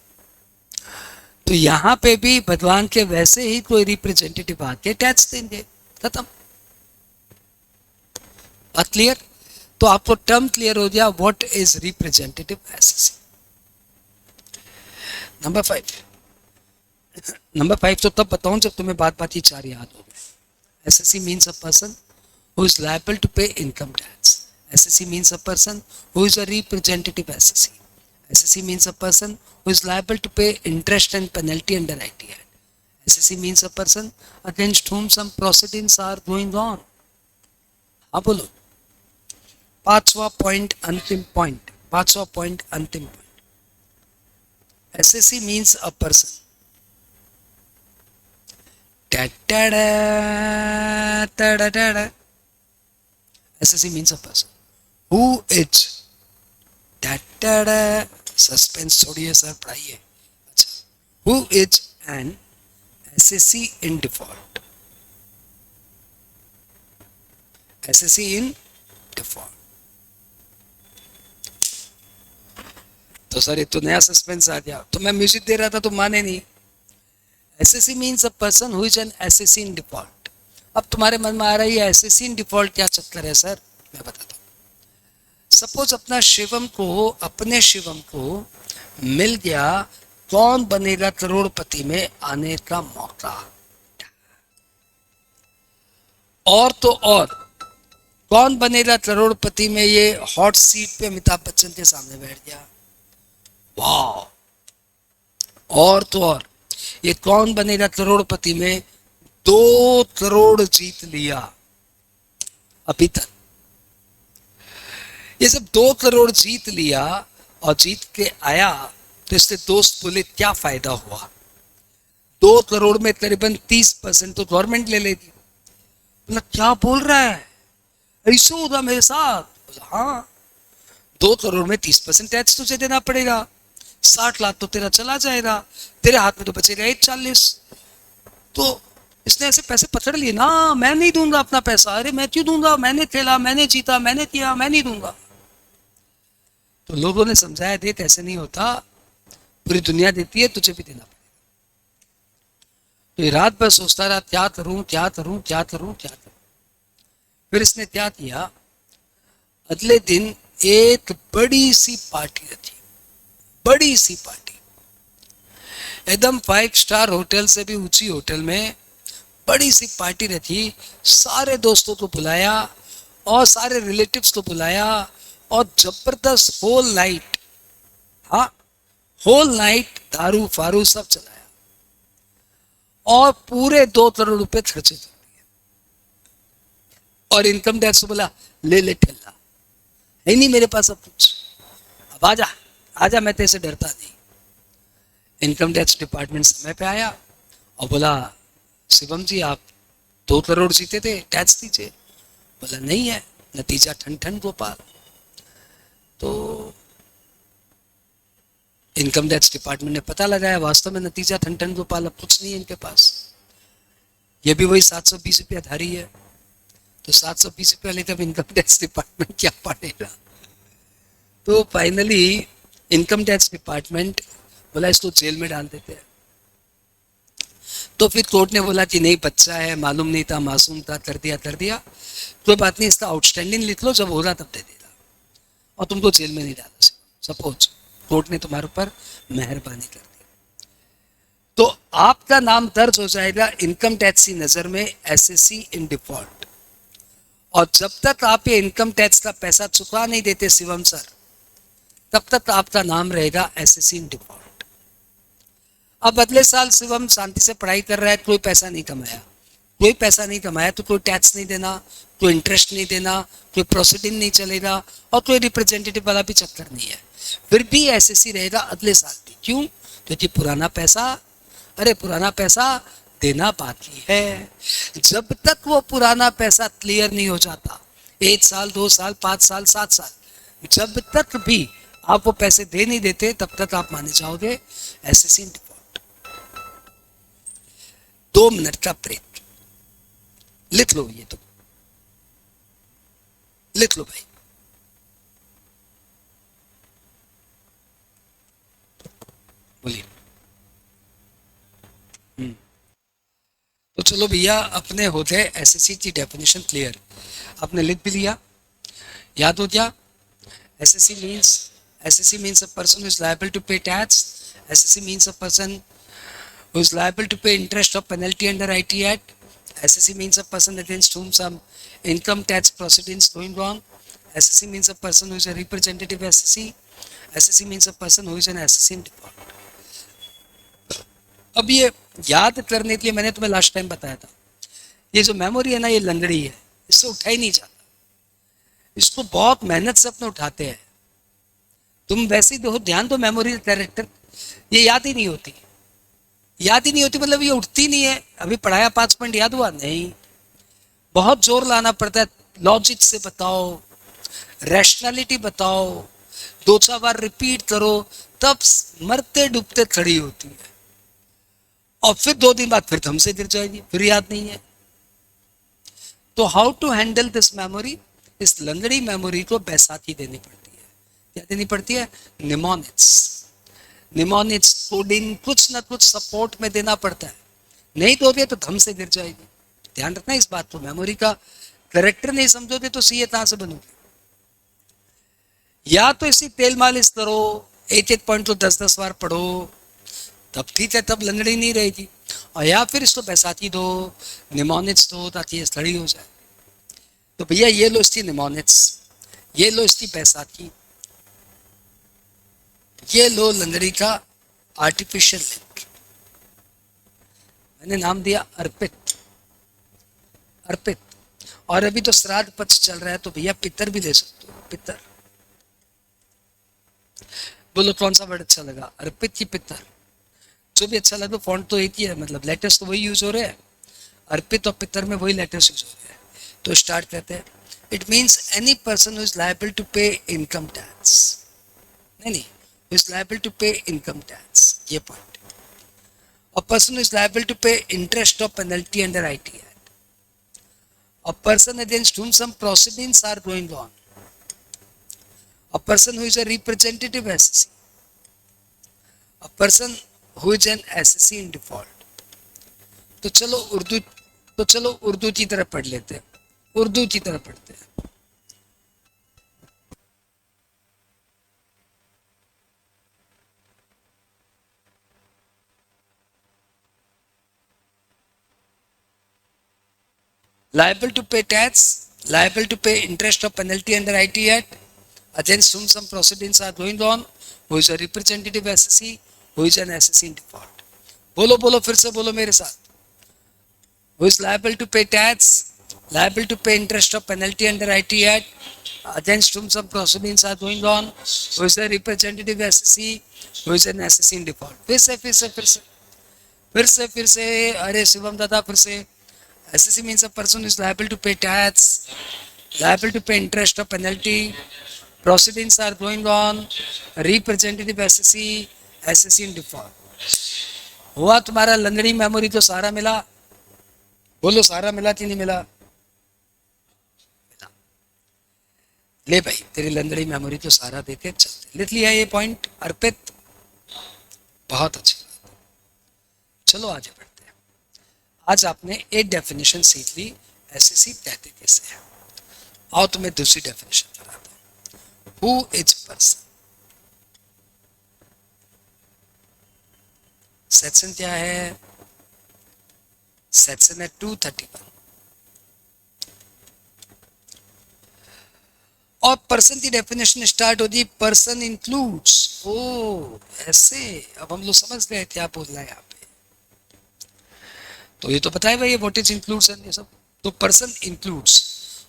तो यहाँ पे भी भगवान के वैसे ही कोई रिप्रेजेंटेटिव आके टैक्स देंगे, खत्म। बात क्लियर? तो आपको टर्म क्लियर हो गया what is representative SSC. Number 5 तो तब बताऊं जब तुम्हें बात बात ही 4 याद हो गए। SSC means a person who is liable to pay income tax. SSC means a person who is a representative SSC. SSC means a person who is liable to pay interest and penalty under IT Act. SSC means a person against whom some proceedings are going on. हाँ बोलो। पांचवा point अंतिम point. SSC means a person. SSC means a person who is suspense छोड़िए sir, पढ़ाइए। अच्छा, who is an SSC in default। SSC in default। तो sir ये तो नया सस्पेंस आ गया, तो मैं म्यूजिक दे रहा था तो माने नहीं। SSC means a person who is an SSC in default। अब तुम्हारे मन में आ रहा है SSC in default क्या चक्कर है सर? मैं बताता हूँ। सपोज अपने शिवम को मिल गया कौन बनेगा करोड़पति में आने का मौका, और तो और कौन बनेगा करोड़पति में ये हॉट सीट पे अमिताभ बच्चन के सामने बैठ गया। वाह। और तो और ये कौन बनेगा करोड़पति में 2 करोड़ जीत लिया अभी तक। ये सब 2 करोड़ जीत लिया और जीत के आया तो इससे दोस्त बोले क्या फायदा हुआ? 2 करोड़ में करीबन 30% तो गवर्नमेंट ले लेगी। बोला क्या बोल रहा है, ऐसा होगा मेरे साथ? बोला हाँ, 2 करोड़ में 30% टैक्स तुझे देना पड़ेगा, 60 लाख तो तेरा चला जाएगा, तेरे हाथ में तो बचेगा 140। तो इसने ऐसे पैसे पकड़ लिए ना, मैं नहीं दूंगा अपना पैसा। अरे मैं क्यों दूंगा, मैंने खेला, मैंने जीता, मैंने किया, मैं नहीं दूंगा। तो लोगों ने समझाया देख ऐसे नहीं होता, पूरी दुनिया देती है, तुझे भी देना पड़ेगा। तो ये रात भर सोचता रहा क्या करूं। फिर इसने क्या किया, अगले दिन एक बड़ी सी पार्टी रखी, एकदम 5 स्टार होटल से भी ऊंची होटल में बड़ी सी पार्टी रखी। सारे दोस्तों को बुलाया और सारे रिलेटिव्स को बुलाया और जबरदस्त होल नाइट दारू फारू सब चलाया और पूरे 2 करोड़ रुपए खर्चे कर दिए। और इनकम टैक्स को बोला ले ठेला, है नहीं मेरे पास अब कुछ, अब आजा मैं तेरे से डरता नहीं। इनकम टैक्स डिपार्टमेंट समय पे आया और बोला शिवम जी आप 2 करोड़ जीते थे, टैक्स दीजिए। बोला नहीं है, नतीजा ठन गोपाल। तो इनकम टैक्स डिपार्टमेंट ने पता लगाया, वास्तव में नतीजा ठन गोपाल, अब कुछ नहीं है इनके पास। ये भी वही 720 रुपया धारी है। तो 720 रुपया लेकर इनकम टैक्स डिपार्टमेंट क्या पड़ेगा। तो फाइनली इनकम टैक्स डिपार्टमेंट बोला इसको जेल में डाल देते हैं। तो फिर कोर्ट ने बोला कि नहीं बच्चा है, मालूम नहीं था, मासूम था, कर दिया, कोई बात नहीं, इसका आउटस्टैंडिंग लिख लो, जब होगा तब दे देगा और तुमको जेल में नहीं डाला। सपोज कोर्ट ने तुम्हारे ऊपर मेहरबानी कर दी, तो आपका नाम दर्ज हो जाएगा इनकम टैक्स की नजर में एसएससी इन डिफॉल्ट। और जब तक आप ये इनकम टैक्स का पैसा चुका नहीं देते शिवम सर, तब तक आपका नाम रहेगा एसएससी इन डिफॉल्ट। अब अगले साल शिवम शांति से पढ़ाई कर रहा है, कोई पैसा नहीं कमाया तो कोई टैक्स नहीं देना, कोई इंटरेस्ट नहीं देना, कोई प्रोसीडिंग नहीं चलेगा और कोई रिप्रेजेंटेटिव वाला भी चक्कर नहीं है। फिर भी एसएससी रहेगा अगले साल भी। क्यों? क्योंकि पुराना पैसा देना बाकी है। जब तक वो पुराना पैसा क्लियर नहीं हो जाता, 1 साल 2 साल 5 साल 7 साल, जब तक भी आप वो पैसे दे नहीं देते तब तक आप माने जाओगे एसएससी इन डिफॉल्ट। 2 मिनट का ब्रेक, लिख लो, ये तो लिख लो भाई। बोलिए। तो चलो भैया, अपने हो गए एसएससी की डेफिनेशन क्लियर। आपने लिख भी लिया, याद हो क्या? SSC means a person who is liable to pay tax. SSC means a person who is liable to pay interest or penalty under IT Act. SSC means a person against whom some income tax proceedings going wrong. SSC means a person who is a representative SSC. SSC means a person who is an SSC in default. अब ये याद करने के लिए मैंने तुम्हें last time बताया था, ये जो मेमोरी है ना, ये लंगड़ी है, इससे उठा ही नहीं जाता, इसको बहुत मेहनत से अपने उठाते हैं। तुम वैसे ही दो ध्यान दो, मेमोरी कैरेक्टर ये याद ही नहीं होती, याद ही नहीं होती मतलब ये उठती नहीं है। अभी पढ़ाया 5 पॉइंट याद हुआ नहीं, बहुत जोर लाना पड़ता है, लॉजिक से बताओ, रैशनैलिटी बताओ, 2-4 बार रिपीट करो, तब मरते डूबते खड़ी होती है। और फिर 2 दिन बाद फिर थम से गिर जाएगी, फिर याद नहीं है। तो how to handle this memory, इस लंगड़ी मेमोरी को बैसाखी देनी पड़ती है। क्या देनी पड़ती है? निमोनिक्स, निमोनिक्स कोडिंग, कुछ ना कुछ सपोर्ट में देना पड़ता है, नहीं दोगे तो धम से गिर जाएगी। ध्यान रखना इस बात को, मेमोरी का करेक्टर नहीं समझोगे तो सीए कहां से बनोगे। या तो इसी तेल मालिश करो, एक पॉइंट को 10-10 बार पढ़ो, तब ठीक है, तब लंगड़ी नहीं रहेगी। और या फिर इसको बैसाखी दो, निमोनिक्स दो, ताकि ये स्टडी हो जाए। तो भैया ये लो इसकी निमोनिक्स, ये लो इसकी बैसाखी, ये लो लंगड़ी का आर्टिफिशियल लिंक, मैंने नाम दिया अर्पित, अर्पित। और अभी तो श्राद्ध पक्ष चल रहा है, तो भैया पितर भी ले सकते हो, पितर। बोलो कौन सा वर्ड अच्छा लगा, अर्पित की पितर? जो भी अच्छा लगे, फॉन्ट तो एक ही है, मतलब लेटर्स तो वही यूज हो रहे हैं, अर्पित और पितर में वही लेटर्स यूज हो रहे हैं। तो स्टार्ट करते हैं। It means any person who is liable to pay income tax, नहीं, who is liable to pay income tax, ये point. A person who is liable to pay interest or penalty under IT Act. A person against whom some proceedings are going on. A person who is a representative SSC. A person who is an SSC in default. तो चलो उर्दू की तरफ पढ़ लेते हैं, उर्दू की तरफ पढ़ते हैं। Liable to pay tax, liable to pay interest or penalty under IT Act, against whom some proceedings are going on, who is a representative SSC, who is an SSC in default. बोलो बोलो फिर से बोलो मेरे साथ। Who is liable to pay tax, liable to pay interest or penalty under IT Act, against whom some proceedings are going on, who is a representative SSC, who is an SSC in default. फिर से अरे शिवम दादा फिर से। SSC means a person who is liable to pay tax, liable to pay interest or penalty, proceedings are going on, representative SSC, SSC in default. हुआ तुम्हारा लंगड़ी memory तो सारा मिला, बोलो सारा मिला कि नहीं मिला? ले भाई तेरी लंगड़ी मेमोरी तो सारा देते चलते, लिख लिया ये पॉइंट अर्पित, बहुत अच्छी बात। चलो आगे बढ़ते हैं। आज आपने एक डेफिनेशन सीख ली, एसएससी कहते कैसे है। आओ तुम्हें दूसरी डेफिनेशन बताता हूं। हु इज पर्सन, सेक्शन क्या है? सेक्शन है 231। और पर्सन की डेफिनेशन स्टार्ट होती है, पर्सन इंक्लूड्स। ओ ऐसे, अब हम लोग समझ गए क्या बोलना है यहाँ पे। तो ये तो पता है भाई व्हाट इज इंक्लूड्स एंड ये सब। तो पर्सन इंक्लूड्स,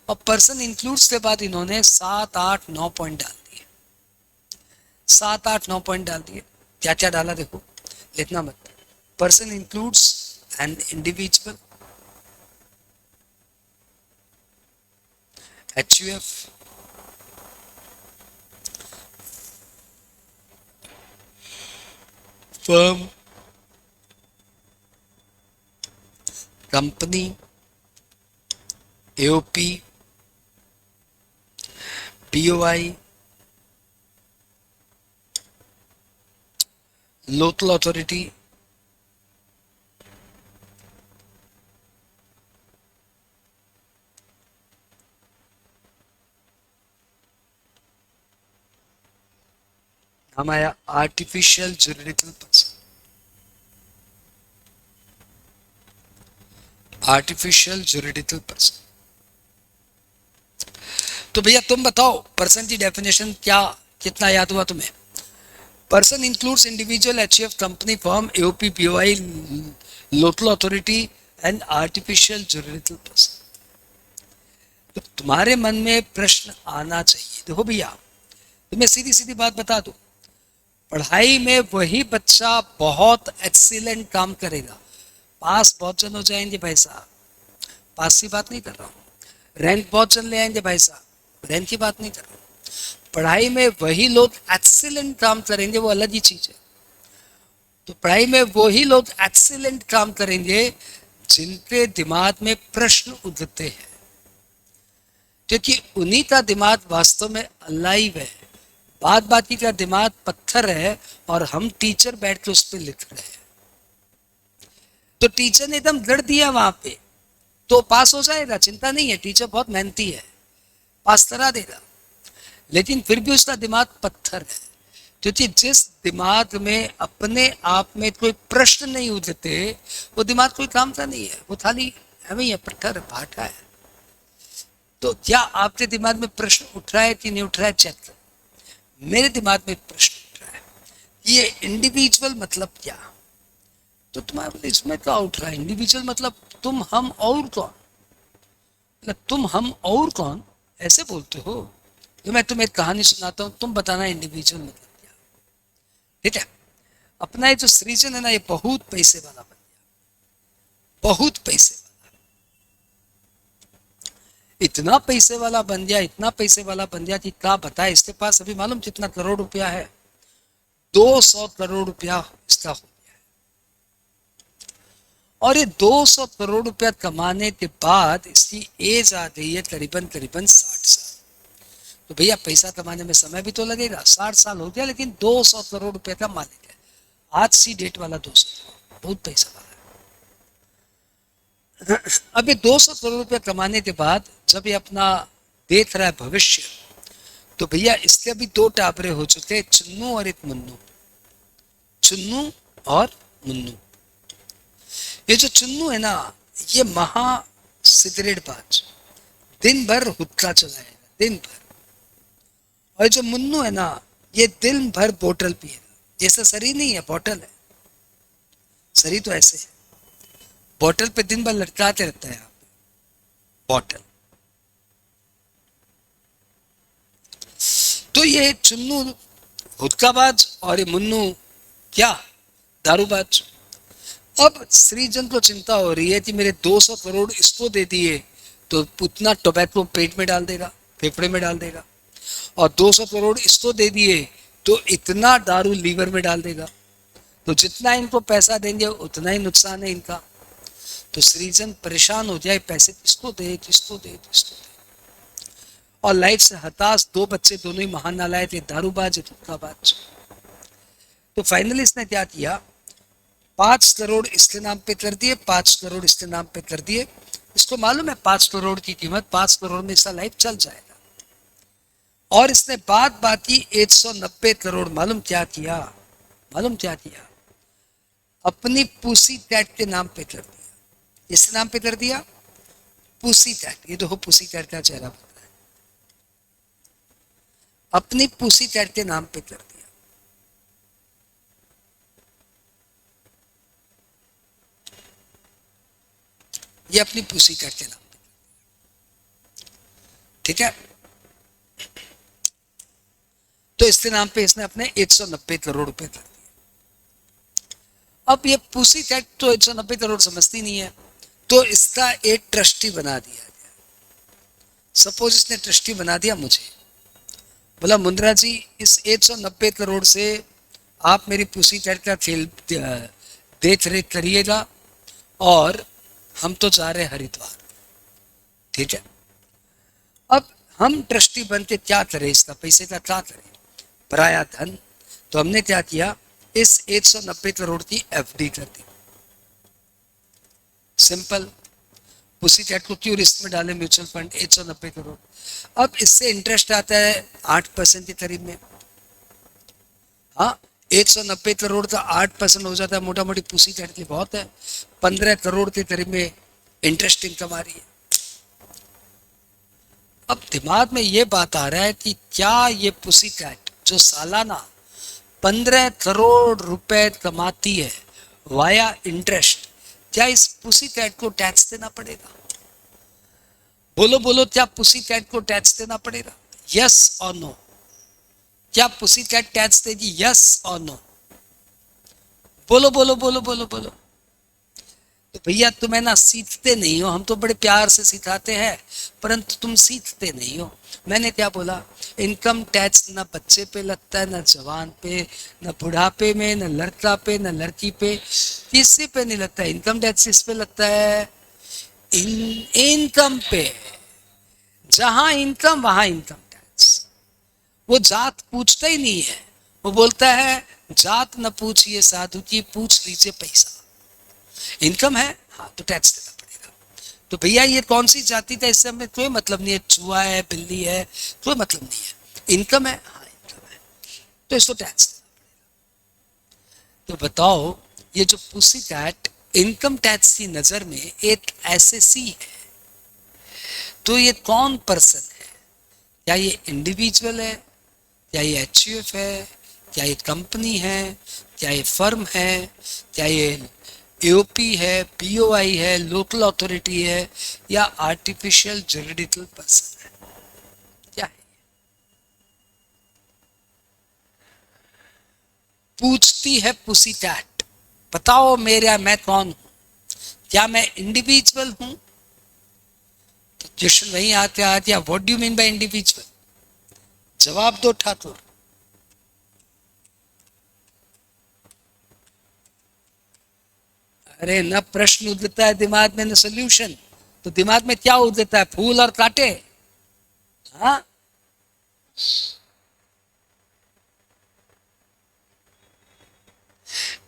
और पर्सन इंक्लूड्स के बाद इन्होंने 7, 8, 9 पॉइंट डाल दिए। 7, 8, 9 पॉइंट डाल दिए। क्या क्या डाला देखो, लिखना मत। Person includes an individual, HUF, firm, company, AOP, BOI, local authority, नाम आया artificial juridical person. Artificial juridical person. तो भैया तुम बताओ पर्सन की डेफिनेशन क्या, कितना याद हुआ तुम्हें? Person includes individual, HUF, company, firm, AOP, POI, local authority and artificial juridical person. तो तुम्हारे मन में प्रश्न आना चाहिए। देखो भैया, तुम्हें सीधी सीधी बात बता दूं, पढ़ाई में वही बच्चा बहुत एक्सीलेंट काम करेगा, पास बहुत जन हो जाएंगे भाई साहब, पास की बात नहीं कर रहा हूँ, रैंक बहुत जन ले आएंगे भाई साहब, रैंक की बात नहीं कर रहा हूँ। पढ़ाई में वही लोग एक्सीलेंट काम करेंगे, वो अलग ही चीज है। तो पढ़ाई में वही लोग एक्सीलेंट काम करेंगे जिनके दिमाग में प्रश्न उठते हैं, क्योंकि उन्हीं का दिमाग वास्तव में अलाइव है। बात बाकी का दिमाग पत्थर है और हम टीचर बैठ के उस पर लिख रहे हैं। तो टीचर ने एकदम लड़ दिया वहां पे तो पास हो जाएगा, चिंता नहीं है, टीचर बहुत मेहनती है, पास करा देगा। लेकिन फिर भी उसका दिमाग पत्थर है, क्योंकि जिस दिमाग में अपने आप में कोई प्रश्न नहीं उठते वो दिमाग कोई काम का नहीं है, वो खाली हमें ये पत्थर भाटा है। तो क्या आपके दिमाग में प्रश्न उठ रहा है कि नहीं उठ रहा है, चेक करो। मेरे दिमाग में प्रश्न उठ रहा है, ये इंडिविजुअल मतलब क्या? तो तुम्हारे इसमें क्या उठ रहा है? इंडिविजुअल मतलब तुम हम और कौन? मतलब तुम हम और कौन ऐसे बोलते हो? तो मैं तुम्हें एक कहानी सुनाता हूँ, तुम बताना इंडिविजुअल मतलब क्या। ठीक है? अपना ये जो सृजन है ना, ये बहुत पैसे वाला बन गया, बहुत पैसे वाला, इतना पैसे वाला बन गया, इतना पैसे वाला बन गया कि क्या बताए। इसके पास अभी मालूम कितना करोड़ रुपया है? 200 करोड़ रुपया इसका हो गया है। और ये 200 करोड़ रुपया कमाने के बाद इसकी एज आ गई है करीबन करीबन 60 साल। तो भैया पैसा कमाने में समय भी तो लगेगा, 60 साल हो गया, लेकिन 200 करोड़ रुपए का मालिक है। आज सी डेट वाला 200 करोड़, बहुत पैसा वाला है। अब ये 200 करोड़ रुपया कमाने के बाद जब ये अपना देख रहा है भविष्य, तो भैया इसके अभी दो टाबरे हो चुके, चुन्नू और एक मुन्नू। चुन्नू और मुन्नू। ये जो चुन्नू है ना, ये महा सिगरेट बाज, दिन भर हुक्का चलाएगा, दिन भर। और जो मुन्नू है ना, ये दिन भर बोतल पिएगा। जैसा शरीर नहीं है, बोतल है। शरीर तो ऐसे है, बोतल पे दिन भर लटकाते रहता है आप, बोतल। तो ये चुन्नू हुक्काबाज और ये मुन्नू क्या, दारूबाज। अब सृजन को चिंता हो रही है कि मेरे 200 करोड़ इसको दे दिए तो उतना टोबैको पेट में डाल देगा, फेफड़े में डाल देगा, और 200 करोड़ इसको दे दिए तो इतना दारू लीवर में डाल देगा। तो जितना इनको पैसा देंगे उतना ही नुकसान है इनका। तो सृजन परेशान हो जाए, पैसे किसको दे, किसको दे, किसको दे। और लाइफ से हताश, दो बच्चे दोनों ही महान नालायक थे, दारूबाज, हुक्काबाज। तो फाइनली इसने क्या किया, 5 करोड़ इसके नाम पे कर दिए, 5 करोड़ इसके नाम पे कर दिए। इसको मालूम है 5 करोड़ की कीमत, 5 करोड़ में इसका लाइफ चल जाएगा। और इसने बाद बाकी 190 करोड़ मालूम क्या किया, मालूम क्या किया, अपनी पूसी कैट के नाम पे कर दिया। इसके नाम पे कर दिया पूसी कैट। ये देखो पूसी कैट का चेहरा बता है, अपनी पूसी कैट के नाम पे कर दिया। ये अपनी पूसी कैट के नाम पे, ठीक है। तो इसके नाम पे इसने अपने 190 करोड़ रुपए कर दिए। अब ये पूसी कैट तो 190 करोड़ समझती नहीं है, तो इसका एक ट्रस्टी बना दिया गया। सपोज इसने ट्रस्टी बना दिया मुझे, बोला मुंद्रा जी इस 190 करोड़ से आप मेरी पूसी कैट का खेल देख रेख करिएगा, और हम तो जा रहे हरिद्वार, ठीक है। अब हम ट्रस्टी बन के क्या करें, इसका पैसे का क्या करें, पराया धन। तो हमने क्या किया, इस 190 करोड़ की एफडी कर दी। सिंपल, उसी कैट को क्यों रिस्क में डाले म्यूचुअल फंड, 190 करोड़। अब इससे इंटरेस्ट आता है 8% के करीब में। हाँ, 190 करोड़ का 8% हो जाता है, मोटा मोटी पूसी कैट के लिए बहुत है। 15 करोड़ के करीब में इंटरेस्ट इनकम आ रही है। अब दिमाग में ये बात आ रहा है कि क्या ये पुसी कैट जो सालाना 15 करोड़ रुपए कमाती है वाया इंटरेस्ट, क्या इस पुसी कैट को टैक्स देना पड़ेगा? बोलो बोलो, क्या पुसी कैट को टैक्स देना पड़ेगा? यस और नो? क्या पुसी कैट टैक्स देगी? यस और नो? बोलो बोलो बोलो बोलो बोलो। तो भैया तुम्हें ना सीखते नहीं हो, हम तो बड़े प्यार से सिखाते हैं परंतु तुम सीखते नहीं हो। मैंने क्या बोला? इनकम टैक्स ना बच्चे पे लगता है, ना जवान पे, ना बुढ़ापे में, ना लड़का पे, ना लड़की पे, किसी पे नहीं लगता। इनकम टैक्स इस पे लगता है, इनकम पे। जहां इनकम वहां इनकम टैक्स। वो जात पूछता ही नहीं है, वो बोलता है जात न पूछिए साधु की, पूछ लीजिए पैसा। इनकम है, हाँ तो टैक्स देना पड़ेगा। तो भैया ये कौन सी जाति का, इससे हमें कोई मतलब नहीं है, चूहा है, बिल्ली है, कोई मतलब नहीं है। इनकम है, हाँ इनकम है, तो इसको टैक्स देना। तो बताओ, ये जो पुसी कैट इनकम टैक्स की नजर में एक एसएससी है, तो ये कौन पर्सन है? क्या ये इंडिविजुअल है? क्या ये एचयूएफ है? क्या ये कंपनी है? क्या ये फर्म है? क्या ये एओपी है, पीओआई है, लोकल अथॉरिटी है, या आर्टिफिशियल जुरिडिकल पर्सन है? क्या है? पूछती है पुसी कैट, बताओ मेरा मैं कौन हूं? क्या मैं इंडिविजुअल हूं? तो क्वेश्चन वही आते आते, what do you mean by individual? जवाब दो ठाकुर। अरे न प्रश्न उठता है दिमाग में, न सोल्यूशन। तो दिमाग में क्या उठता है? फूल और कांटे। हाँ,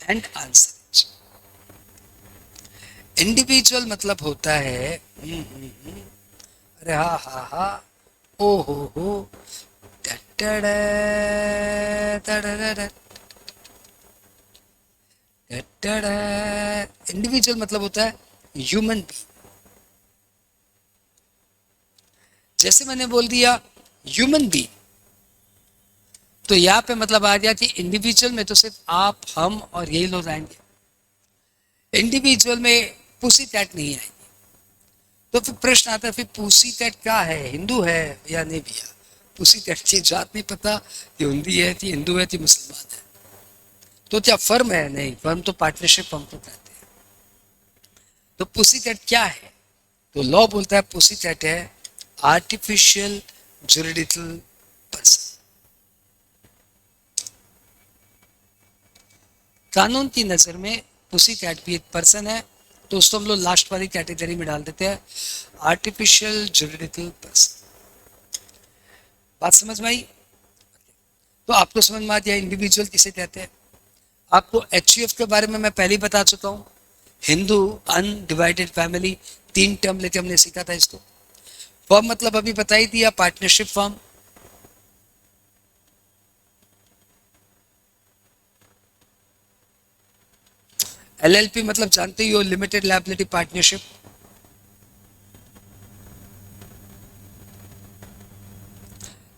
एंड आंसर। इंडिविजुअल मतलब होता है अरे हा हा हा, ओ हो, इंडिविजुअल मतलब होता है ह्यूमन बीइंग। जैसे मैंने बोल दिया ह्यूमन बीइंग, तो यहाँ पे मतलब आ गया कि इंडिविजुअल में तो सिर्फ आप, हम और यही लोग आएंगे। इंडिविजुअल में पुसी कैट नहीं आएगी। तो फिर प्रश्न आता है, फिर पुसी कैट क्या है? हिंदू है या नहीं भैया? पुसी कैट की जात नहीं पता, ये हिंदी है कि हिंदू है कि मुसलमान है। तो क्या फर्म है? नहीं, फर्म तो पार्टनरशिप फर्म को कहते हैं। तो पुसी कैट क्या है? तो लॉ बोलता है पुसी कैट है आर्टिफिशियल जुरिडिकल पर्सन। कानून की नजर में पुसी कैट भी एक पर्सन है, तो उसको हम लोग लास्ट वाली कैटेगरी में डाल देते हैं, आर्टिफिशियल जुरिडिकल पर्सन। बात समझ में आई? तो आपको समझ में आ गया इंडिविजुअल किसे कहते हैं। आपको एचयूएफ के बारे में मैं पहले ही बता चुका हूं, हिंदू अनडिवाइडेड फैमिली, 3 टर्म लेके हमने सीखा था इसको। फर्म मतलब अभी बता ही दिया, पार्टनरशिप फर्म। एलएलपी मतलब जानते ही हो, लिमिटेड लायबिलिटी पार्टनरशिप।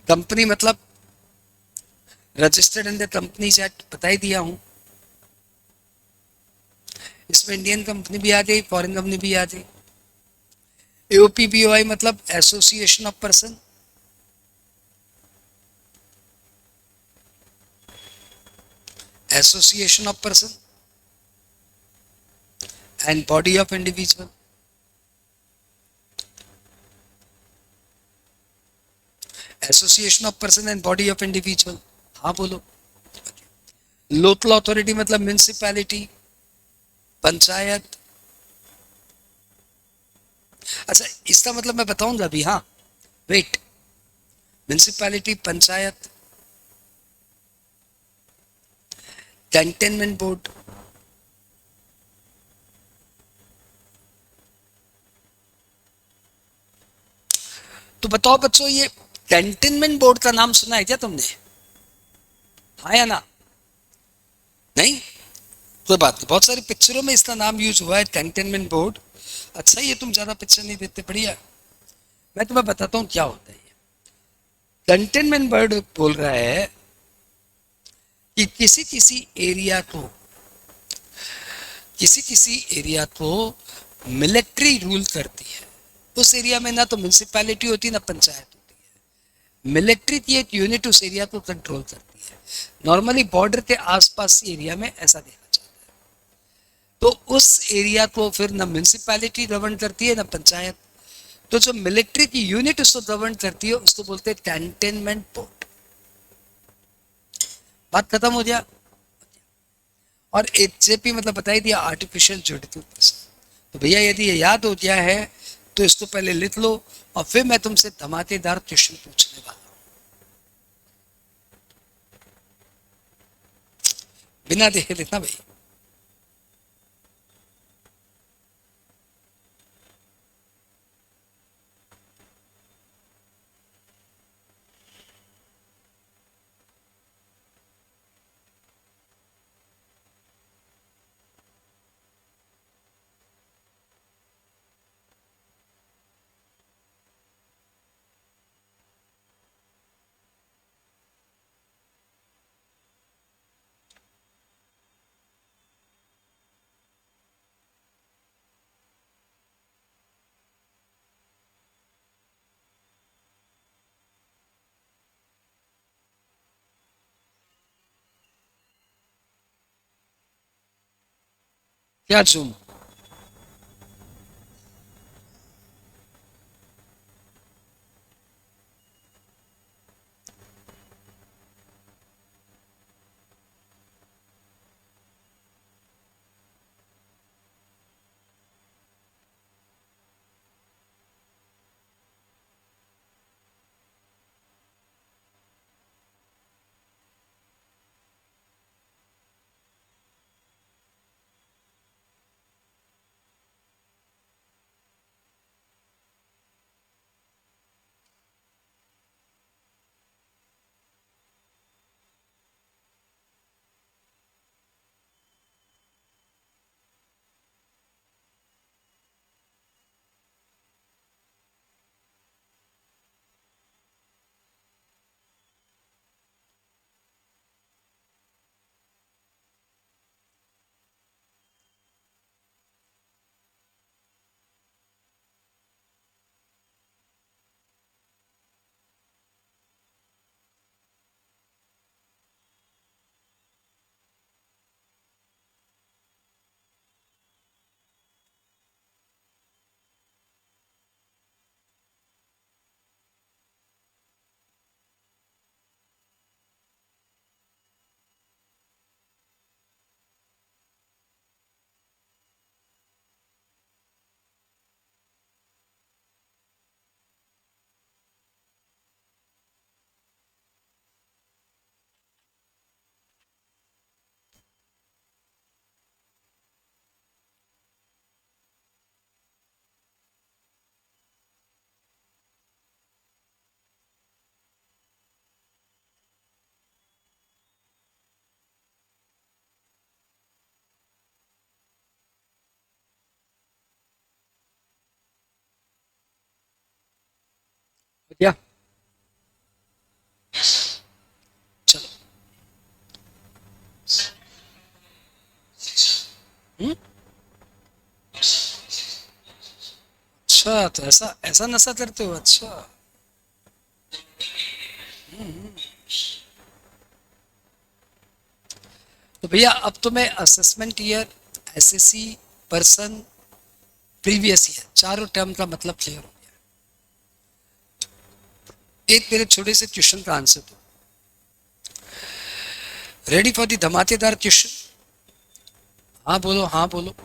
कंपनी मतलब registered in the companies act, बता ही दिया हूं। इसमें इंडियन कंपनी भी आ गई, फॉरेन कंपनी भी आ गई। एओपीपीओआई मतलब association of person. Association of person and body of individual. Association of person and body of individual, हाँ बोलो। लोकल अथॉरिटी मतलब म्यूनिसिपैलिटी, पंचायत। अच्छा, इसका मतलब मैं बताऊंगा अभी, हाँ wait. Municipality, panchayat, cantonment board. तो बताओ बच्चों, ये कंटेनमेंट बोर्ड का नाम सुना है क्या तुमने? हाँ या ना? नहीं, कोई बात नहीं, बहुत सारी पिक्चरों में इसका नाम यूज हुआ है, कंटेनमेंट बोर्ड। अच्छा, ये तुम ज्यादा पिक्चर नहीं देते, बढ़िया। मैं तुम्हें बताता हूँ क्या होता है ये। कंटेनमेंट बोर्ड बोल रहा है कि किसी किसी एरिया को मिलिट्री रूल करती है। उस एरिया में ना तो म्यूनिसिपैलिटी होती ना पंचायत होती है, मिलिट्री की एक यूनिट उस एरिया को कंट्रोल करती है। नॉर्मली बॉर्डर के आसपास एरिया में ऐसा देखा जाता है। तो उस एरिया को फिर ना म्यूनिसिपैलिटी गवर्न करती है ना पंचायत। तो जो मिलिट्री की यूनिट उसको गवर्न करती है उसको बोलते हैं कैंटोनमेंट बोर्ड। बात खत्म हो गया। और एचजेपी मतलब बताई दिया, आर्टिफिशियल ज्योग्राफिकल प्लेसेस। तो भैया यदि ये याद हो गया है तो इसको पहले लिख लो, और फिर मैं तुमसे धमाकेदार क्वेश्चन पूछने वाला हूं, बिना देखे लिखना भाई। क्या जूम? क्या? चलो। हम्म? अच्छा, तो ऐसा ऐसा नशा करते हो? अच्छा। तो भैया अब तो मैं assessment year, SSC, person, previous year, चारों टर्म का मतलब क्लियर हो गया। एक मेरे छोटे से क्वेश्चन का आंसर दो। रेडी फॉर द धमाकेदार क्वेश्चन? हाँ बोलो, हाँ बोलो।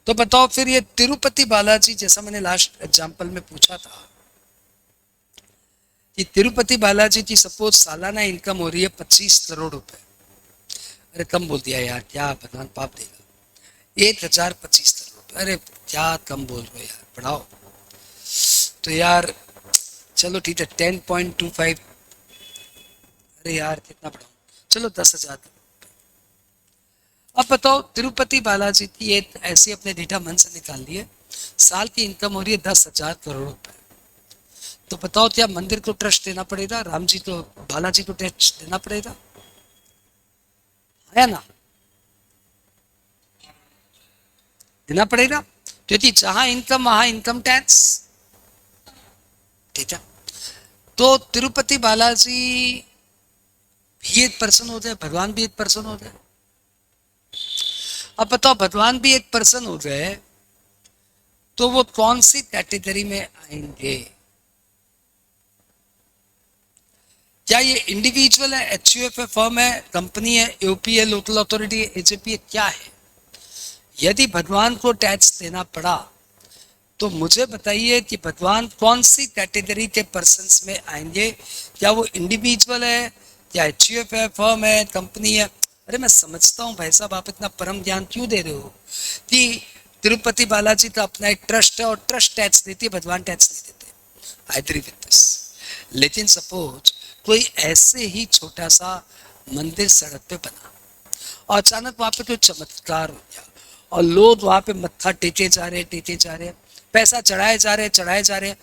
तो बताओ फिर, ये तिरुपति बालाजी, जैसा मैंने लास्ट एग्जांपल में पूछा था कि तिरुपति बालाजी की सपोज सालाना इनकम हो रही है 25 करोड़ रुपए। अरे कम बोल दिया यार, क्या भगवान पाप देगा। 1025 करोड़, अरे क्या कम बोल रहे हो यार, बढ़ाओ। तो यार चलो ठीक है, 10.25। अरे यार कितना बढ़ाऊं? चलो 10,000। अब बताओ तिरुपति बालाजी की एक ऐसी अपने डेटा मन से निकाल लिए, साल की इनकम हो रही है 10,000 करोड़ रुपए। तो बताओ क्या मंदिर को ट्रस्ट देना पड़ेगा, राम जी को बालाजी को ट्रस्ट देना पड़ेगा, है ना? देना पड़ेगा, क्योंकि जहां इनकम वहां इनकम टैक्स। ठीक है, तो तिरुपति बालाजी भी एक पर्सन हो जाए, भगवान भी एक पर्सन हो जाए। अब बताओ भगवान भी एक पर्सन हो जाए तो वो कौन सी कैटेगरी में आएंगे? क्या ये इंडिविजुअल है, एचयूएफ है, फर्म है, कंपनी है, यूपी है, लोकल अथॉरिटी है, एजेपी है, क्या है? यदि भगवान को टैक्स देना पड़ा तो मुझे बताइए कि भगवान कौन सी कैटेगरी के पर्सन्स में आएंगे? क्या वो इंडिविजुअल है, क्या एचयूएफ है, फर्म है, कंपनी है? अरे मैं समझता हूँ भाई साहब, आप इतना परम ज्ञान क्यों दे रहे हो कि तिरुपति बालाजी का अपना एक ट्रस्ट है और ट्रस्ट टैक्स देती है, भगवान टैक्स नहीं देते। I agree with this. लेकिन सपोज कोई ऐसे ही छोटा सा मंदिर सड़क पे बना और अचानक वहां पे कोई चमत्कार हो गया और लोग वहां पे मत्था टेके जा रहे, पैसा चढ़ाए जा रहे,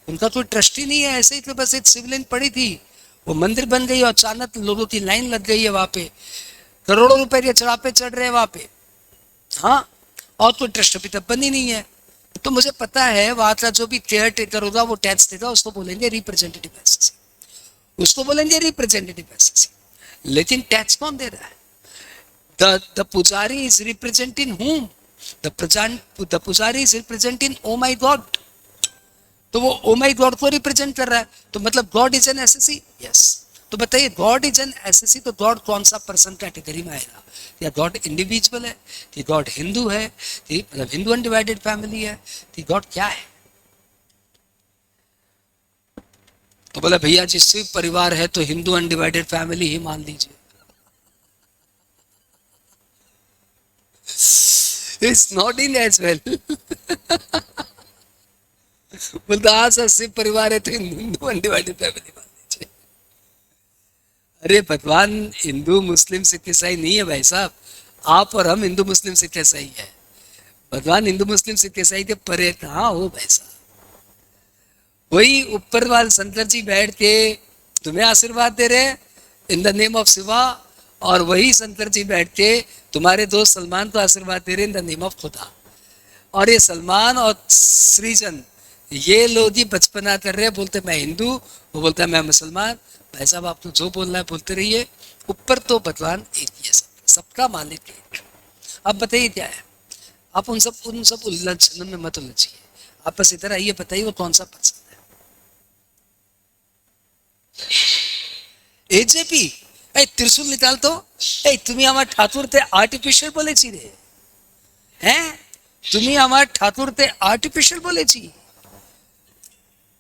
उनका कोई ट्रस्ट ही नहीं है, ऐसे ही तो बस एक सिविलियन पड़ी थी, वो मंदिर बन गई और अचानक लोगों की लाइन लग गई है वहां पे, करोड़ों रुपए के चढ़ापे चढ़ रहे हैं वहां पे। हाँ, और कोई ट्रस्ट अभी तक बनी नहीं है। तो मुझे पता है वहां का जो भी केयर टेकर होगा वो टैक्स देगा, उसको बोलेंगे रिप्रेजेंटेटिव एसएससी, उसको बोलेंगे रिप्रेजेंटेटिव एसएससी। लेकिन टैक्स कौन दे रहा है? the pujari is representing whom? the pujari is representing oh my god, तो वो ओ माई गॉड को रिप्रेजेंट कर रहा है, तो मतलब God is an SSC. Yes, तो बताइए गॉड इज एन एसएससी तो गॉड कौन सा पर्सन कैटेगरी में आएगा? या गॉड इंडिविजुअल है, कि गॉड हिंदू है, कि मतलब हिंदू अनडिवाइडेड फैमिली है, कि गॉड क्या है? तो बोला भैया जी शिव परिवार है तो हिंदू अनडिवाइडेड फैमिली ही मान लीजिए। It's not in as well. बोलता हाँ सर शिव परिवार है तो हिंदू अनडिवाइडेड फैमिली मान लीजिए। अरे भगवान हिंदू मुस्लिम सिख ईसाई नहीं है भाई साहब, आप और हम हिंदू मुस्लिम सिख ईसाई है। भगवान हिंदू मुस्लिम सिख ईसाई के परे कहाँ हो भाई साहब? वही ऊपर वाले शंकर जी बैठ के तुम्हें आशीर्वाद दे रहे in the name of Shiva, और वही शंकर जी बैठ के तुम्हारे दोस्त सलमान को आशीर्वाद दे रहे इन द नेम ऑफ खुदा। और ये सलमान और सृजन ये लोग ही बचपना कर रहे हैं, बोलते मैं हिंदू, वो बोलता है मैं मुसलमान। भाई साहब आप तो जो बोलना है बोलते रहिए, ऊपर तो भगवान एक ही है, सबका मालिक एक। अब बताइए क्या है? आप उन सब उलझनों में मत उलझिए, आप बस इधर आइए, बताइए वो कौन सा पर्सन है? एजेपी। त्रिशूल निकाल तो तुम्हें हमारे ठाकुर थे आर्टिफिशियल बोले ची रे हैं, तुम्हें हमारे ठाकुर थे आर्टिफिशियल बोले ची,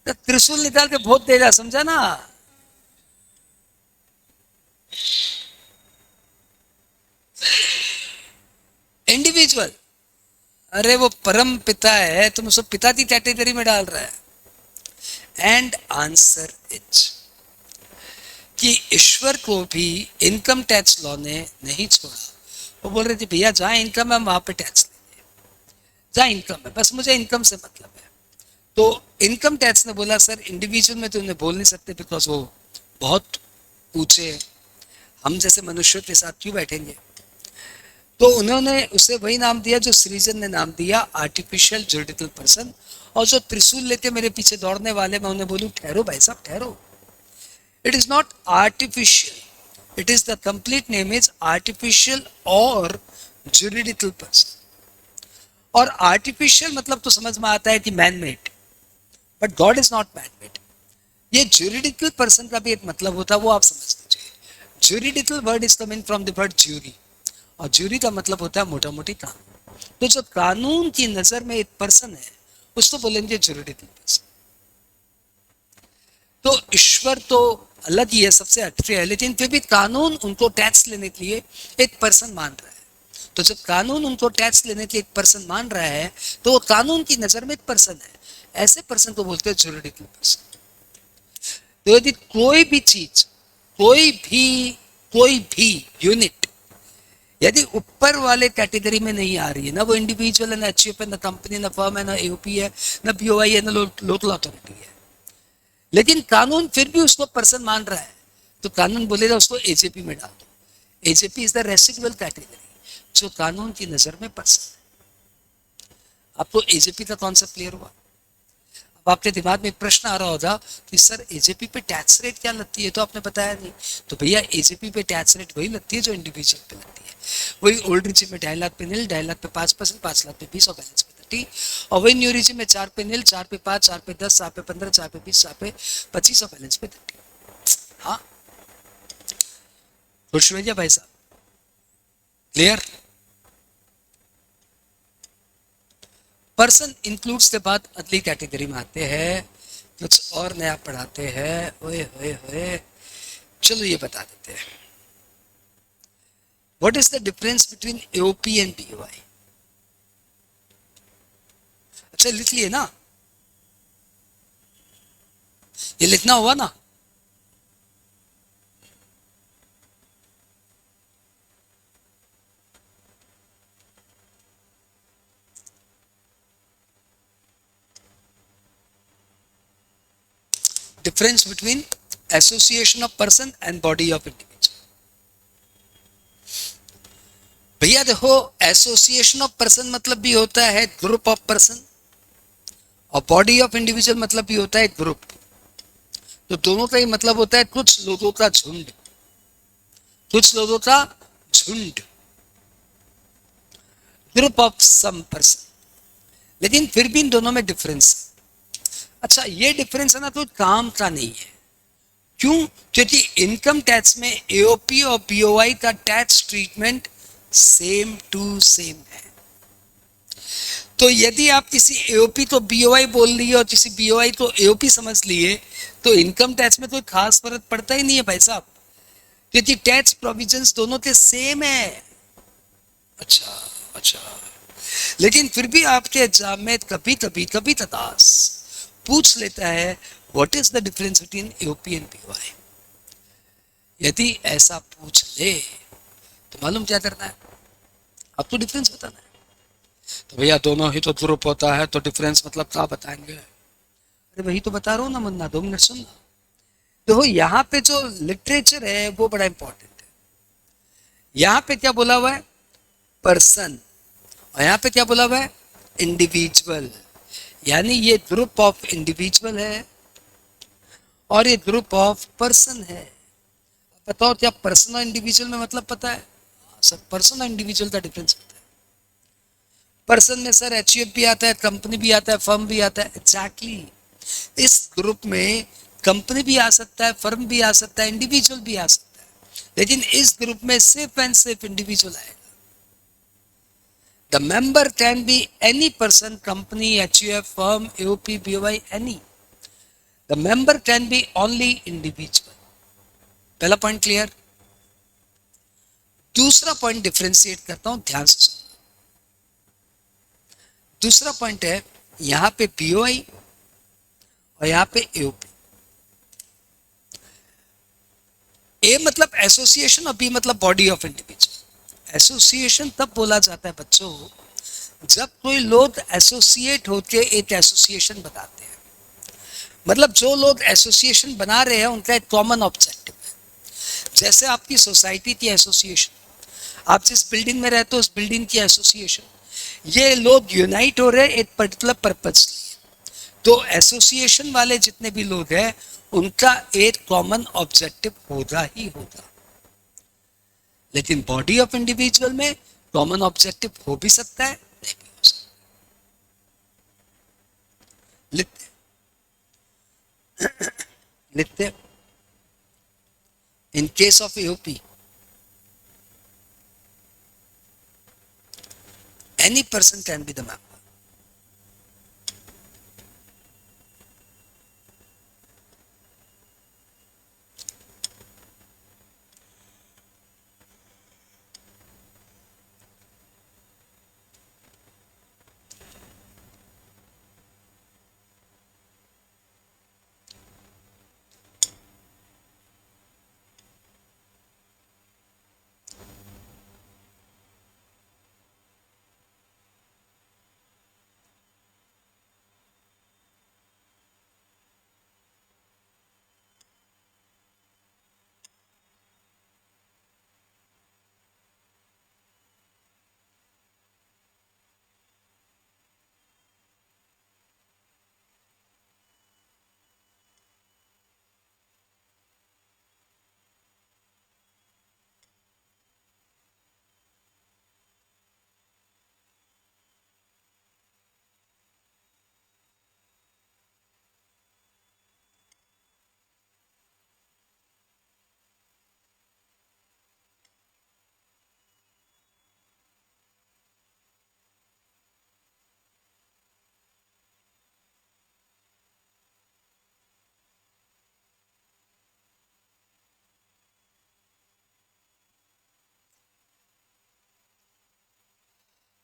त्रिशूल निकाल के भोट देगा, समझा ना? इंडिविजुअल, अरे वो परम पिता है, तुम उसको पिता की कैटेगरी में डाल रहा है। एंड आंसर इज कि ईश्वर को भी इनकम टैक्स लॉ ने नहीं छोड़ा। वो बोल रहे थे भैया जहां इनकम है वहां पे टैक्स लेंगे, जहां इनकम है, बस मुझे इनकम से मतलब है। तो इनकम टैक्स ने बोला सर इंडिविजुअल में तो उन्हें बोल नहीं सकते, बिकॉज वो बहुत ऊंचे, हम जैसे मनुष्यों के साथ क्यों बैठेंगे? तो उन्होंने उसे वही नाम दिया जो सृजन ने नाम दिया, आर्टिफिशियल जुरिडिकल पर्सन। और जो त्रिशूल लेके मेरे पीछे दौड़ने वाले, मैं उन्हें बोलूं ठहरो भाई साहब ठहरो, it is not artificial, it is the complete name is artificial or juridical person। और artificial मतलब तो समझ में आता है कि man made, but God is not man made। ये juridical person का भी एक मतलब होता है, वो आप समझ लीजिए। juridical word is coming from the word jury, और jury का मतलब होता है मोटा मोटी कानून। तो जो कानून की नजर में एक पर्सन है उसको बोलेंगे juridical person। तो ईश्वर तो अलग ही है, सबसे हटके है, लेकिन फिर भी कानून उनको टैक्स लेने के लिए एक पर्सन मान रहा है। तो जब कानून उनको टैक्स लेने के लिए एक पर्सन मान रहा है तो वो कानून की नजर में एक पर्सन है, ऐसे पर्सन को बोलते हैं जुरिडिकल पर्सन। तो यदि कोई भी चीज, कोई कोई भी यूनिट यदि ऊपर वाले कैटेगरी में नहीं आ रही है, ना वो इंडिविजुअल है, ना एचयूएफ है, ना कंपनी, ना फर्म है, ना एओपी है, ना बीओआई है, ना लोकल अथॉरिटी है, लेकिन कानून फिर भी उसको पर्सन मान रहा है, तो कानून बोलेगा उसको एजेपी में डाल दो। AJP is the residual category जो कानून की नजर में पर्सन है। आपको एजेपी का कॉन्सेप्ट क्लियर हुआ? अब आपके दिमाग में एक प्रश्न आ रहा होगा कि सर एजेपी पे टैक्स रेट क्या लगती है, तो आपने बताया नहीं। तो भैया एजेपी पे टैक्स रेट वही लगती है जो इंडिविजुअल पे लगती है। वही ओल्ड रिजिम में 2.5 लाख पे नील, 2.5 लाख पे 5%, 5 लाख पे 20 और बैलेंस पे 30। और वही न्यू रिजिम में 4 पे नील, 4 पे 5, 4 पे 10, 4 पे 15, 4 पे 20, 4 पे 25 और बैलेंस पे 30। हाँ, खुश हो गया भाई साहब? क्लियर? पर्सन इंक्लूड्स के बाद अगली कैटेगरी में आते हैं, कुछ और नया पढ़ाते हैं। ओए होए होए, चलो ये बता देते हैं। What is the difference between AOP and BOI? अच्छा लिख लिए ना, ये लिखना हुआ ना? Difference between association of person and body of individual. भैया देखो, एसोसिएशन ऑफ पर्सन मतलब भी होता है ग्रुप ऑफ पर्सन, और बॉडी ऑफ इंडिविजुअल मतलब भी होता है ग्रुप। तो दोनों का ही मतलब होता है कुछ लोगों का झुंड, कुछ लोगों का झुंड, ग्रुप ऑफ सम पर्सन। लेकिन फिर भी इन दोनों में डिफरेंस। अच्छा, ये डिफरेंस है ना, तो काम का नहीं है। क्यों? क्योंकि इनकम टैक्स में एओपी और बीओआई का tax treatment same to same है। तो यदि आप किसी एओपी को बीओआई बोल लिए और किसी बीओआई को एओपी समझ लिए, तो इनकम टैक्स में कोई खास फर्क पड़ता ही नहीं है भाई साहब, क्योंकि टैक्स प्रोविजंस दोनों के सेम है। अच्छा, अच्छा, लेकिन फिर भी आपके एग्जाम में कभी कभी कभी तदास पूछ लेता है what is the difference between AOP and BOI. यदि ऐसा पूछ ले तो मालूम क्या करना है, आपको डिफरेंस बताना है। तो भैया दोनों ही तो ग्रुप होता है, तो डिफरेंस मतलब क्या बताएंगे? अरे वही तो बता रहा हूँ ना मुन्ना, 2 मिनट सुनना। देखो यहाँ पे जो लिटरेचर है वो बड़ा इंपॉर्टेंट है। यहाँ पे क्या बोला हुआ है? पर्सन। और यहाँ पे क्या बोला हुआ है? इंडिविजुअल। यानी ये ग्रुप ऑफ इंडिविजुअल है और ये ग्रुप ऑफ पर्सन है। बताओ क्या पर्सन और इंडिविजुअल में मतलब पता है? सर पर्सन और इंडिविजुअल का डिफरेंस होता है। पर्सन में सर एचयूएफ भी आता है, कंपनी भी आता है, फर्म भी आता है। एग्जैक्टली इस ग्रुप में कंपनी भी आ सकता है, फर्म भी आ सकता है, इंडिविजुअल भी आ सकता है, लेकिन इस ग्रुप में सिर्फ एंड सिर्फ इंडिविजुअल आएगा। The member can be any person, company, HUF, firm, AOP, BOI, any. The member can be only individual. पहला पॉइंट क्लियर। दूसरा पॉइंट डिफरेंशिएट करता हूं, ध्यान से सुनो। दूसरा पॉइंट है यहां पे बीओआई और यहां पे एओपी। ए मतलब एसोसिएशन और बी मतलब बॉडी ऑफ इंडिविजुअल। एसोसिएशन तब बोला जाता है बच्चों जब कोई लोग एसोसिएट होकर एक एसोसिएशन बनाते हैं। मतलब जो लोग एसोसिएशन बना रहे हैं उनका एक कॉमन ऑब्जेक्टिव है। जैसे आपकी सोसाइटी की एसोसिएशन, आप जिस बिल्डिंग में रहते हो उस बिल्डिंग की एसोसिएशन, ये लोग यूनाइट हो रहे हैं एक पर्टिकुलर पर्पज के लिए। तो एसोसिएशन वाले जितने भी लोग हैं उनका एक कॉमन ऑब्जेक्टिव होगा ही होगा। लेकिन बॉडी ऑफ इंडिविजुअल में कॉमन ऑब्जेक्टिव हो भी सकता है, नहीं भी हो सकता। लिखते लिखते इन case of AOP any person can be the member.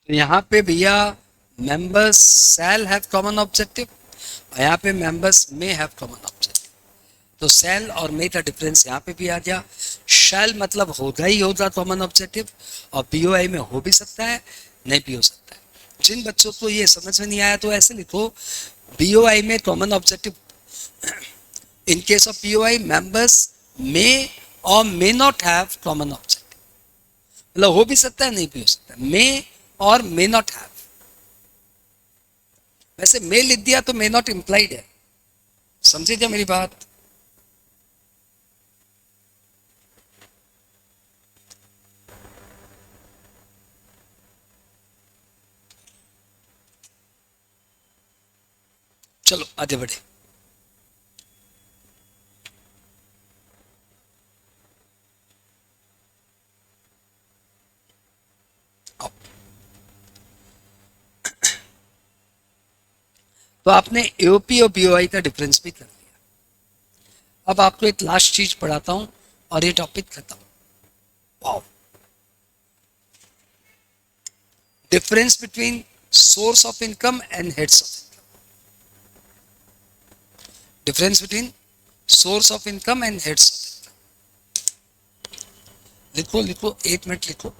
तो यहाँ पे भैया members shall have common objective और यहाँ पे members may have common objective. तो शैल और मे का डिफरेंस यहाँ पे भी आ गया। शैल मतलब होगा ही होगा कॉमन ऑब्जेक्टिव, और बीओआई में हो भी सकता है, नहीं भी हो सकता है। जिन बच्चों को ये समझ में नहीं आया तो ऐसे लिखो, बीओआई में common objective, in case of BOI members may और may not have common objective, मतलब हो भी सकता है नहीं भी हो सकता है, मे और मे नॉट हैव। वैसे मे लिख दिया तो मे नॉट इंप्लाइड है, समझे क्या मेरी बात? चलो आगे बढ़े। तो आपने एओपी और बीओआई का डिफरेंस भी कर लिया। अब आपको एक लास्ट चीज पढ़ाता हूं और ये टॉपिक खत्म। Wow, difference between source of income and heads of income. Difference between source of income and heads of income. लिखो लिखो, 1 मिनट लिखो।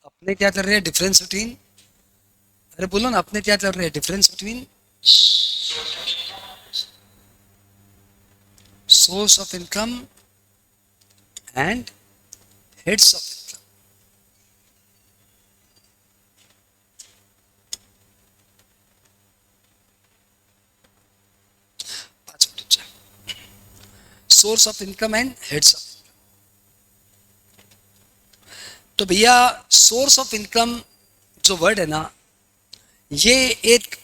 अपने क्या कर रहे हैं? डिफरेंस बिटवीन, अरे बोलो ना, अपने क्या कर रहे हैं? Difference between source of income and heads of income. Source of income and heads of. तो भैया सोर्स ऑफ इनकम जो वर्ड है ना, ये एक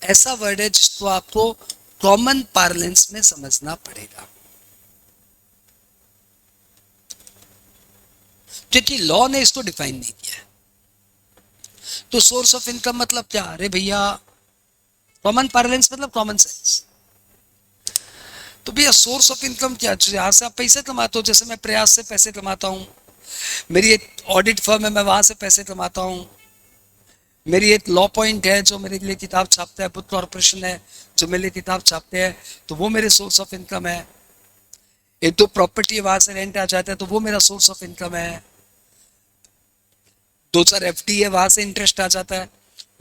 ऐसा वर्ड है जिसको आपको कॉमन पार्लेंस में समझना पड़ेगा, क्योंकि लॉ ने इसको डिफाइन नहीं किया है। तो सोर्स ऑफ इनकम मतलब क्या? अरे भैया कॉमन पार्लेंस मतलब कॉमन सेंस। तो भैया सोर्स ऑफ इनकम क्या? जहां से आप पैसे कमाते हो, जैसे मैं प्रयास से पैसे कमाता हूं, मेरी एक ऑडिट फर्म है, मैं वहां से पैसे कमाता हूं। मेरी एक लॉ पॉइंट है जो मेरे लिए किताब छापता है, बुक कॉर्पोरेशन है जो मेरे लिए किताब छापते हैं, तो वो मेरे सोर्स ऑफ इनकम है। एक दो प्रॉपर्टी वहां से रेंट आ जाता है तो वो मेरा सोर्स ऑफ इनकम है। 2-4 एफडी है, वहां से इंटरेस्ट आ जाता है,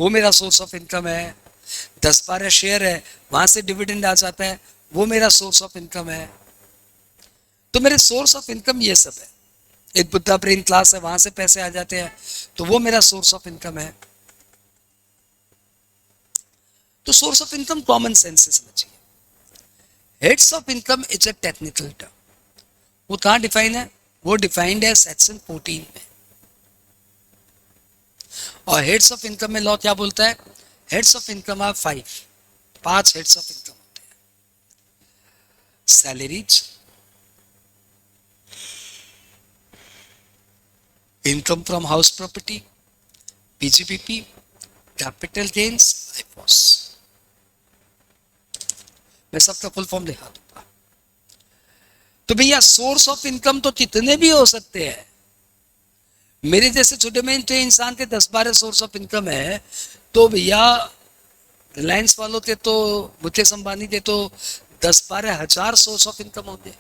वो मेरा सोर्स ऑफ इनकम है। 10-12 शेयर है, वहां से डिविडेंड आ जाता है, वो मेरा सोर्स ऑफ इनकम है। तो मेरे सोर्स ऑफ इनकम ये सब है। एक बुद्धा ब्रेन क्लास है, वहां से पैसे आ जाते हैं, तो वो मेरा सोर्स ऑफ इनकम है। तो source of income common sense से समझिए। Heads of income is a technical term. वो कहाँ डिफाइन है? वो डिफाइंड है सेक्शन 14 में। और हेड्स ऑफ इनकम में लॉ क्या बोलता है? Heads of income are 5 heads of income होते हैं। Salaries, income from house property, PGBP, capital gains, IFOS. मैं सबका फुल फॉर्म दिखा दूंगा। तो भैया सोर्स ऑफ इनकम तो कितने भी हो सकते हैं। मेरे जैसे छोटे में इंसान के 10-12 सोर्स ऑफ इनकम है, तो भैया रिलायंस वालों के तो, मुकेश अंबानी के तो 10-12 हजार सोर्स ऑफ इनकम होते।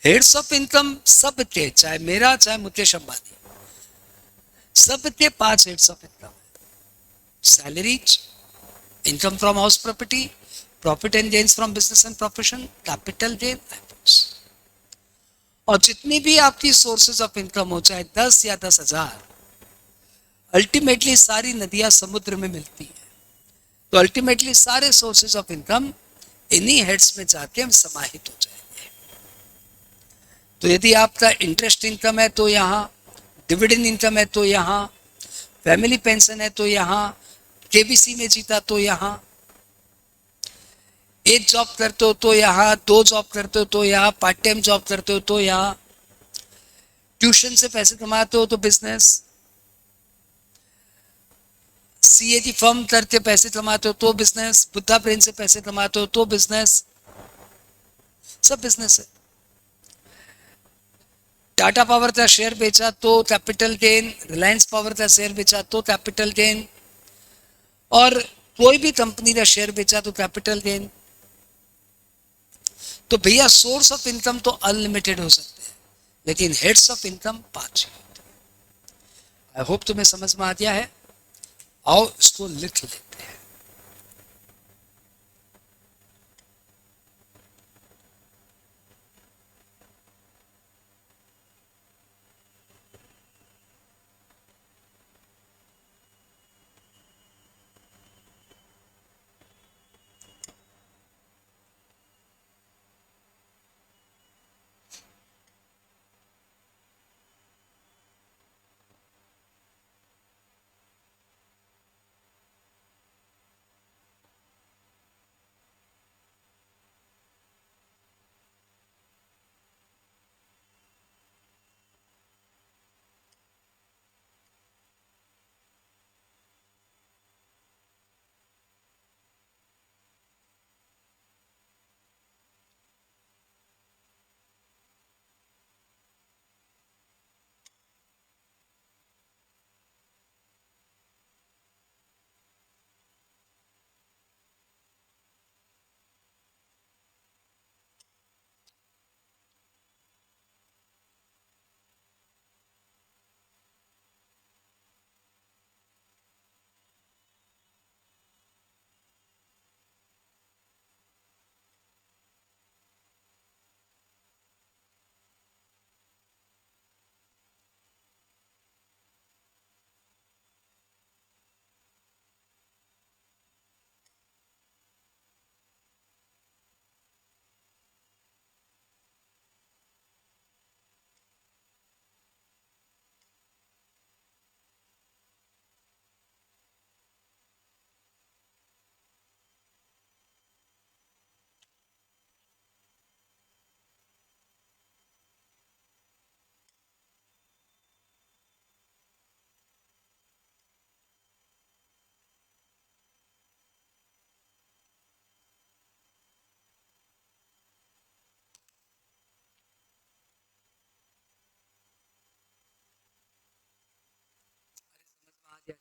हेड्स ऑफ इनकम सबके, चाहे मेरा चाहे मुकेश अंबानी, सबके 5 हेड्स ऑफ इनकम है। Salaries, income from house property, profit and gains from business and profession, capital gain, और जितनी भी आपकी सोर्सेज ऑफ इनकम हो, चाहे 10 या 10,000, अल्टीमेटली सारी नदियां समुद्र में मिलती है। तो अल्टीमेटली सारे सोर्सेज ऑफ इनकम इन्हीं हेड्स में जाके हम समाहित हो जाएंगे। तो यदि आपका इंटरेस्ट इनकम है तो यहाँ, डिविडेंड इनकम है तो यहाँ, फैमिली पेंशन है तो यहाँ, केबीसी में जीता तो यहाँ, एक जॉब करते हो तो यहाँ, 2 जॉब करते हो तो यहाँ, पार्ट टाइम जॉब करते हो तो यहाँ, ट्यूशन से पैसे कमाते हो तो बिजनेस, सीए की फर्म करके पैसे कमाते हो तो बिजनेस, बुद्धा ब्रेन से पैसे कमाते हो तो बिजनेस, सब बिजनेस है। टाटा पावर का शेयर बेचा तो कैपिटल गेन, रिलायंस पावर का शेयर बेचा तो कैपिटल गेन, और कोई भी कंपनी का शेयर बेचा तो कैपिटल गेन। तो भैया सोर्स ऑफ इनकम तो अनलिमिटेड हो सकते हैं, लेकिन हेड्स ऑफ इनकम 5 होते हैं। आई होप तुम्हें समझ में आ गया है। आओ इसको लिख लेते हैं।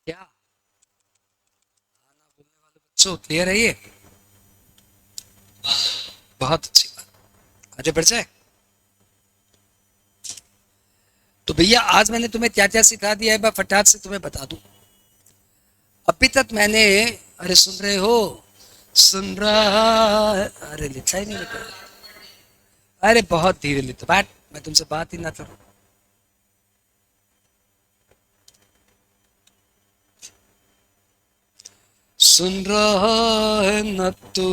क्या बच्चों क्लियर है ये? बहुत अच्छी बात, आगे बढ़ जाए। तो भैया आज मैंने तुम्हें क्या क्या सिखा दिया है, मैं फटाक से तुम्हें बता दूं। अभी तक मैंने, अरे सुन रहे हो, सुन रहा है? अरे लिखा ही नहीं लिखा। अरे बहुत धीरे लिखो, बैठ, मैं तुमसे बात ही ना करूं। सुन रहा है न तू,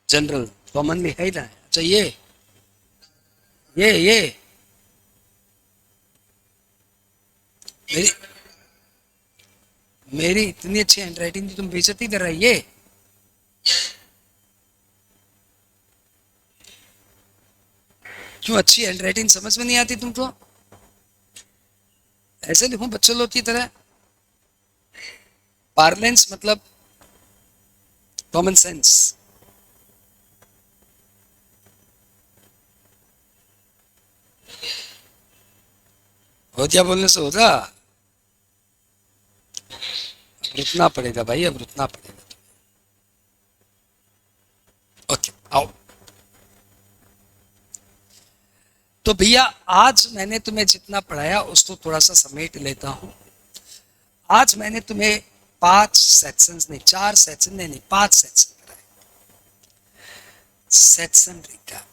जनरल कॉमनली है ना। अच्छा ये मेरी मेरी इतनी अच्छी हैंडराइटिंग की तुम बेइज्जती कर रही है। क्यों अच्छी हैंडराइटिंग समझ में नहीं आती तुमको? ऐसे लिखूं बच्चों लोग की तरह? पार्लेंस मतलब कॉमन सेंस। हो क्या बोलने से होगा? अब रुकना पड़ेगा भाई, अब रुकना पड़ेगा। ओके आओ। तो भैया आज मैंने तुम्हें जितना पढ़ाया उसको थोड़ा सा समेट लेता हूं। आज मैंने तुम्हें 5 सेक्शंस, नहीं 4 सेक्शन, नहीं 5 सेक्शन पढ़ाए। Section recap.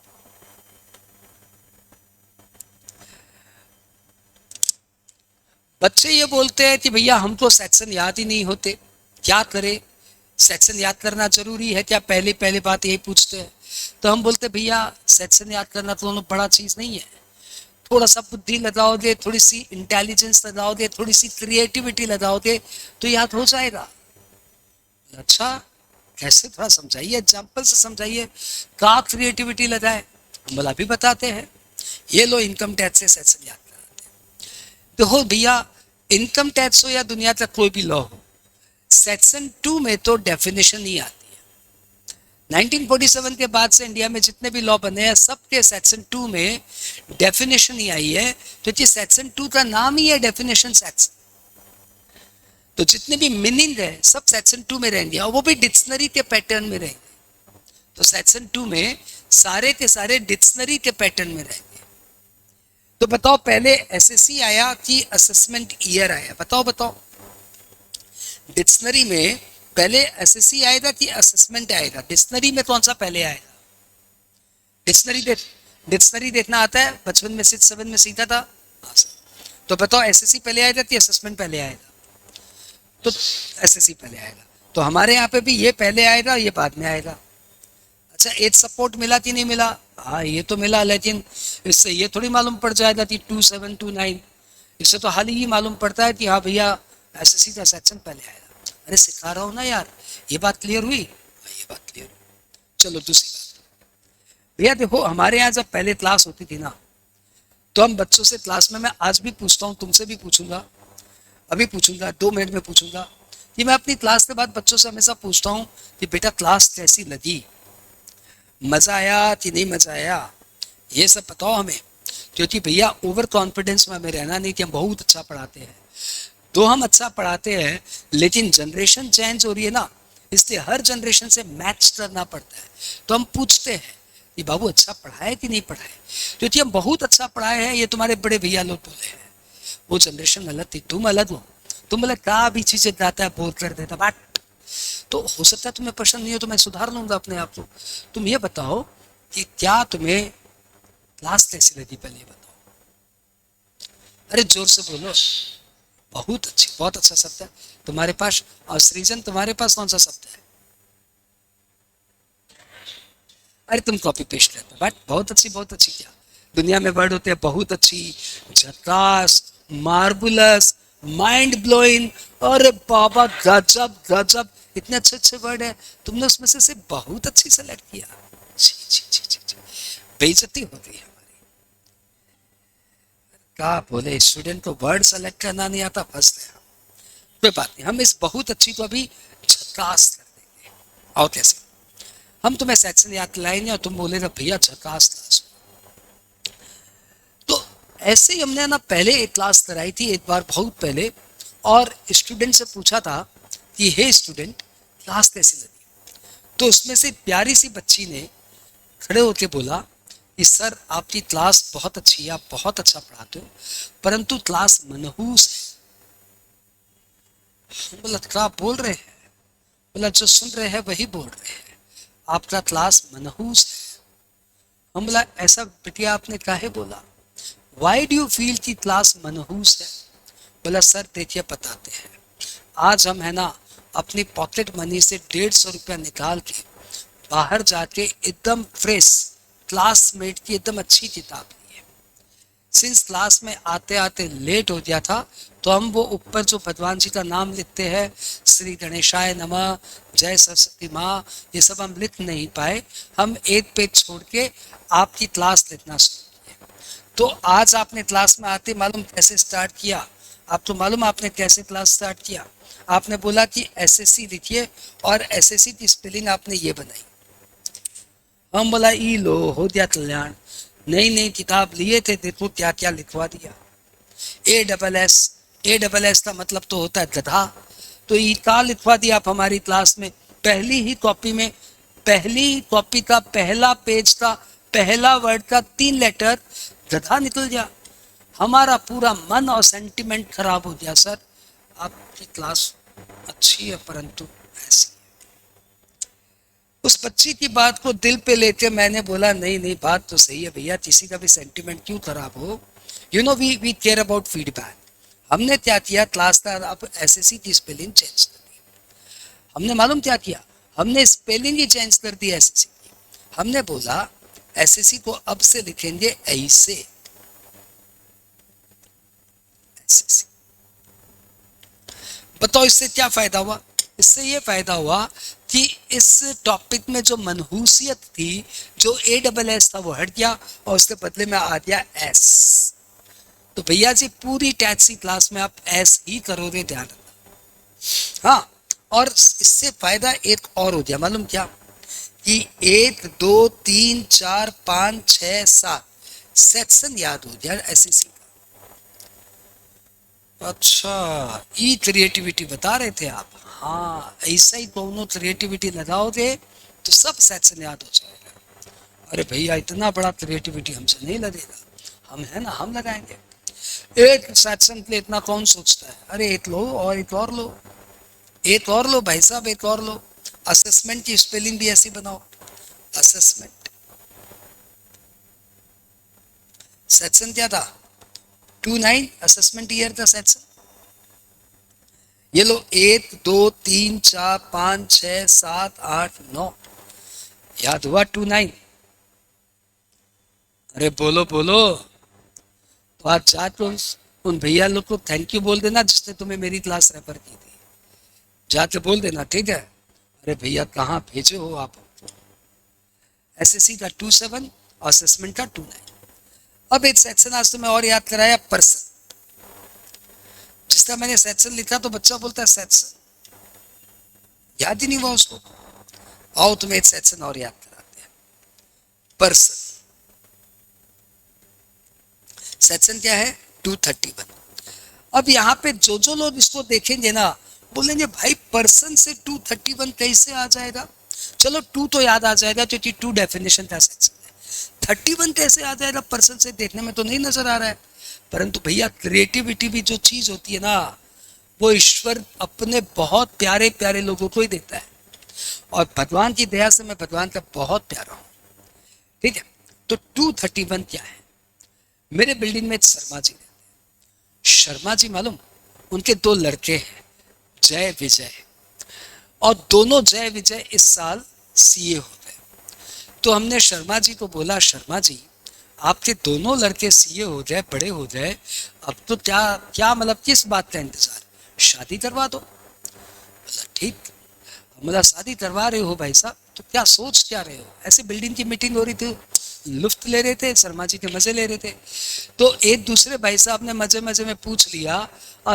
बच्चे ये बोलते हैं कि भैया हमको सेक्शन याद ही नहीं होते, क्या करें? सेक्शन याद करना जरूरी है क्या? पहली पहली बात यही पूछते हैं। तो हम बोलते भैया सेक्शन याद करना तो बड़ा चीज नहीं है। थोड़ा सा बुद्धि लगाओगे, थोड़ी सी इंटेलिजेंस लगाओगे, थोड़ी सी क्रिएटिविटी लगाओगे तो याद हो जाएगा। अच्छा कैसे? थोड़ा समझाइए, एग्जाम्पल से समझाइए। कहाँ क्रिएटिविटी लगाए? हम बोला अभी बताते हैं। ये लो इनकम टैक्स से सेक्शन याद कराते हैं। देखो भैया, इनकम टैक्स हो या दुनिया का कोई भी लॉ हो, सेक्शन 2 में तो डेफिनेशन ही आती है। 1947 के बाद से इंडिया में जितने भी लॉ बने हैं सबके सेक्शन 2 में डेफिनेशन ही आई है, क्योंकि सेक्शन 2 का नाम ही है डेफिनेशन सेक्शन। तो जितने भी मीनिंग है सब सेक्शन 2 में रहेंगे, और वो भी डिक्शनरी के पैटर्न में रहेंगे। तो सेक्शन 2 में सारे के सारे डिक्शनरी के पैटर्न में रहेंगे। तो बताओ, पहले एसएससी आया कि असेसमेंट ईयर आया? बताओ बताओ। डिक्शनरी में पहले एसएससी आएगा कि असेसमेंट आएगा? डिक्शनरी में कौन सा पहले आएगा? डिक्शनरी देखना आता है? बचपन में 6-7 में सीखा था। हाँ सर। तो बताओ, एसएससी पहले आएगा कि असेसमेंट पहले आएगा? तो एसएससी पहले आएगा। तो हमारे यहाँ पे भी ये पहले आएगा, ये बाद में आएगा। अच्छा, एज सपोर्ट मिला कि नहीं मिला? हाँ, ये तो मिला, लेकिन इससे ये थोड़ी मालूम पड़ जाएगा कि 2729। इससे तो हाल ही मालूम पड़ता है कि हाँ भैया एसएससी का सेक्शन पहले आएगा। अरे सिखा रहा हूँ ना यार। ये बात क्लियर हुई? ये बात क्लियर हुई। चलो दूसरी बात। भैया देखो, हमारे यहाँ जब पहले क्लास होती थी ना, तो हम बच्चों से क्लास में, मैं आज भी पूछता हूँ, तुमसे भी पूछूंगा, अभी पूछूंगा, 2 मिनट में पूछूंगा, कि मैं अपनी क्लास के बाद बच्चों से हमेशा पूछता हूँ कि बेटा क्लास कैसी लगी, मजा आया कि नहीं मजा आया, ये सब बताओ हमें। क्योंकि भैया ओवर कॉन्फिडेंस में हमें रहना नहीं कि हम बहुत अच्छा पढ़ाते हैं। तो हम अच्छा पढ़ाते हैं, लेकिन जनरेशन चेंज हो रही है ना, इसलिए हर जनरेशन से मैच करना पड़ता है। तो हम पूछते हैं कि बाबू अच्छा पढ़ाए कि नहीं पढ़ाए? क्योंकि हम बहुत अच्छा पढ़ाए हैं, ये तुम्हारे बड़े भैया लोग बोले हैं। वो जनरेशन अलग थी, तुम अलग हो। तुम बोले क्या भी चीजें जाता है, बोल कर देता बट। तो हो सकता है तुम्हें पसंद नहीं हो, तो मैं सुधार लूंगा अपने आप को। तुम ये बताओ कि क्या तुम्हें क्लास कैसी लगी, पहले बताओ। अरे जोर से बोलो। बहुत अच्छी, बहुत अच्छा शब्द है तुम्हारे पास। और सृजन, तुम्हारे पास कौन सा शब्द है? अरे तुम कॉपी पेस्ट करते हो, बट बहुत अच्छी, बहुत अच्छी। क्या दुनिया में वर्ड होते हैं? बहुत अच्छी, झकास, मार्बुलस, माइंड ब्लोइंग। अरे बाबा गजब गजब, इतने अच्छे अच्छे वर्ड है, तुमने उसमें से सिर्फ बहुत अच्छी सेलेक्ट किया। जी जी जी जी जी, बेइज्जती हो गई हमारी। क्या बोले, स्टूडेंट को वर्ड सेलेक्ट करना नहीं आता, फंस गया। कोई बात नहीं, हम इस बहुत अच्छी को अभी झकास कर देंगे। और कैसे? हम तुम्हें सेक्शन याद दिलाएंगे और तुम बोलेगा भैया झकास क्लास। तो ऐसे ही हमने ना पहले एक क्लास कराई थी एक बार, बहुत पहले, और स्टूडेंट से पूछा था कि हे स्टूडेंट क्लास कैसी लगी? तो उसमें से प्यारी सी बच्ची ने खड़े होकर बोला कि सर आपकी क्लास बहुत अच्छी है, आप बहुत अच्छा पढ़ाते हो, परंतु क्लास मनहूस है। बोला क्या बोल रहे हैं? बोला जो सुन रहे हैं वही बोल रहे हैं, आपका क्लास मनहूस है। हम बोला ऐसा बिटिया आपने काहे बोला? वाई डू यू फील की क्लास मनहूस है? बोला सर देखिए बताते हैं, आज हम है ना अपनी पॉकेट मनी से 150 रुपया निकाल के बाहर जाके एकदम फ्रेश क्लासमेट की एकदम अच्छी किताब ली है। सिंस क्लास में आते आते लेट हो गया था, तो हम वो ऊपर जो भगवान जी का नाम लिखते हैं, श्री गणेशाय नमः, जय सरस्वती माँ, ये सब हम लिख नहीं पाए। हम एक पेज छोड़ के आपकी क्लास लिखना शुरू किए। तो आज आपने क्लास में आते मालूम कैसे स्टार्ट किया? आपको मालूम आपने कैसे क्लास स्टार्ट किया? आपने बोला कि एसएससी लिखिए, और एसएससी की स्पेलिंग आपने ये बनाई। हम बोला ई लो हो गया कल्याण, नई नई किताब लिए थे, देखो क्या क्या लिखवा दिया। ASS, ASS का मतलब तो होता है गधा। तो ई का लिखवा दिया आप हमारी क्लास में, पहली ही कॉपी में, पहली ही कॉपी का पहला पेज का पहला वर्ड का 3 लेटर गधा निकल गया। हमारा पूरा मन और सेंटिमेंट खराब हो गया। सर आपकी क्लास अच्छी है परंतु ऐसी। उस बच्ची की बात को दिल पे लेके मैंने बोला नहीं नहीं बात तो सही है भैया, किसी का भी सेंटिमेंट क्यों खराब हो। You know we care about feedback. हमने क्या किया, क्लास का अब एसएससी की स्पेलिंग चेंज कर दी। हमने मालूम क्या किया, हमने स्पेलिंग ही चेंज कर दी एसएससी की। हमने बोला एसएससी को अब से लिखेंगे ऐसे, एसएससी। बताओ इससे क्या फायदा हुआ? इससे ये फायदा हुआ कि इस टॉपिक में जो मनहूसियत थी, जो ए डबल एस था वो हट गया और उसके बदले में आ गया एस। तो भैया जी पूरी टैक्सी क्लास में आप एस ही करोगे, ध्यान रखना। हाँ, और इससे फायदा एक और हो गया, मालूम क्या? कि 1 2 3 4 5 6 7 सेक्शन याद हो गया एसएससी का। अच्छा, ई क्रिएटिविटी बता रहे थे आप? हाँ, ऐसा ही दोनों क्रिएटिविटी लगाओगे तो सब सेक्शन याद हो जाएगा। अरे भैया इतना बड़ा क्रिएटिविटी हमसे नहीं लगेगा, हम है ना, हम लगाएंगे। एक सेक्शन के लिए इतना कौन सोचता है? अरे एक लो और एक और लो, एक और लो भाई साहब, एक और लो। असेसमेंट की स्पेलिंग भी ऐसी बनाओ, असेसमेंट। सेक्शन क्या था? 29 असेसमेंट ईयर का सेक्शन। ये लो 1 2 3 4 5 6 7 8 9, याद हुआ 29? अरे बोलो बोलो। तो आज जाके उन भैया लोग को थैंक यू बोल देना जिसने तुम्हें मेरी क्लास रेफर की थी, जाके बोल देना, ठीक है? अरे भैया कहाँ भेजे हो आप? एसएससी का 27, असेसमेंट का 29। अब एक सेक्शन आज तुम्हें और याद कराया, पर्सन। जिस तरह मैंने सेक्शन लिखा तो बच्चा बोलता है सेक्शन, याद ही नहीं हुआ उसको। आओ तुम्हें एक सेक्शन और याद कराते हैं, पर्सन। सेक्शन क्या है? 231। अब यहाँ पे जो लोग इसको देखेंगे ना, बोलेंगे भाई पर्सन से 231 कैसे आ जाएगा? चलो 2 तो याद आ जाएगा क्योंकि 2 डेफिनेशन का सेक्शन है, 31 कैसे आ जाएगा? पर्सन से देखने में तो नहीं नजर आ रहा है। परंतु भैया क्रिएटिविटी भी जो चीज होती है ना, वो ईश्वर अपने बहुत प्यारे प्यारे लोगों को ही देता है, और भगवान की दया से मैं भगवान का बहुत प्यारा हूं, ठीक है? तो 231 क्या है? मेरे बिल्डिंग में एक शर्मा जी रहते हैं। शर्मा जी मालूम, उनके 2 लड़के हैं, जय विजय, और दोनों जय विजय इस साल सीए हो गए। तो हमने शर्मा जी को बोला, शर्मा जी आपके दोनों लड़के सीए हो जाए, बड़े हो जाए, अब तो क्या क्या मतलब किस बात का इंतजार, शादी करवा दो। बोला ठीक। बोला शादी करवा रहे हो भाई साहब, तो क्या सोच क्या रहे हो? ऐसे बिल्डिंग की मीटिंग हो रही थी, लुफ्त ले रहे थे, शर्मा जी के मजे ले रहे थे। तो एक दूसरे भाई साहब ने मजे मजे में पूछ लिया,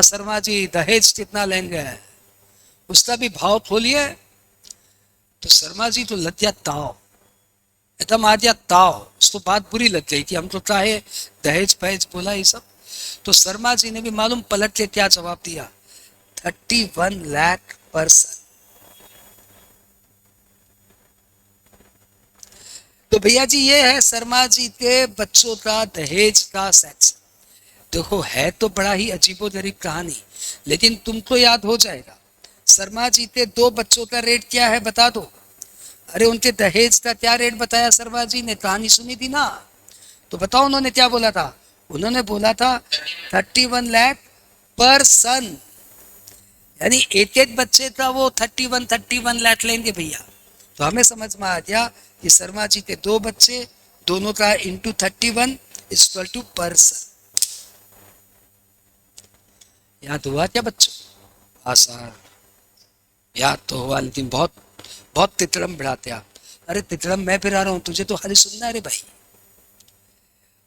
शर्मा जी दहेज कितना लेंगे? उसका भी भाव खोलिए। तो शर्मा जी तो लग गया ताव, एकदम आ गया ताव, उसको बात बुरी लग गई कि हम तो चाहे दहेज पहेज बोला ये सब। तो शर्मा जी ने भी मालूम पलट के क्या जवाब दिया? 31 लाख पर्सन। तो भैया जी ये है शर्मा जी के बच्चों का दहेज का सेक्शन। देखो है तो बड़ा ही अजीबोगरीब कहानी, लेकिन तुमको याद हो जाएगा। शर्मा जी के 2 बच्चों का रेट क्या है बता दो? अरे उनके दहेज का क्या रेट बताया शर्मा जी ने? कहानी सुनी थी ना, तो बताओ उन्होंने क्या बोला था? उन्होंने बोला था 31 लाख पर सन, यानी एक एक बच्चे का वो 31 लाख लेंगे भैया। तो हमें समझ में आ गया कि शर्मा जी के 2 बच्चे, दोनों का इंटू 31 इक्वल टू पर्सन। याद हुआ क्या बच्चों? आसान याद तो हुआ, लेकिन बहुत बहुत तितरम बढ़ाते आप। अरे तितरम मैं फिर आ रहा हूं, तुझे तो खाली सुनना है रे भाई।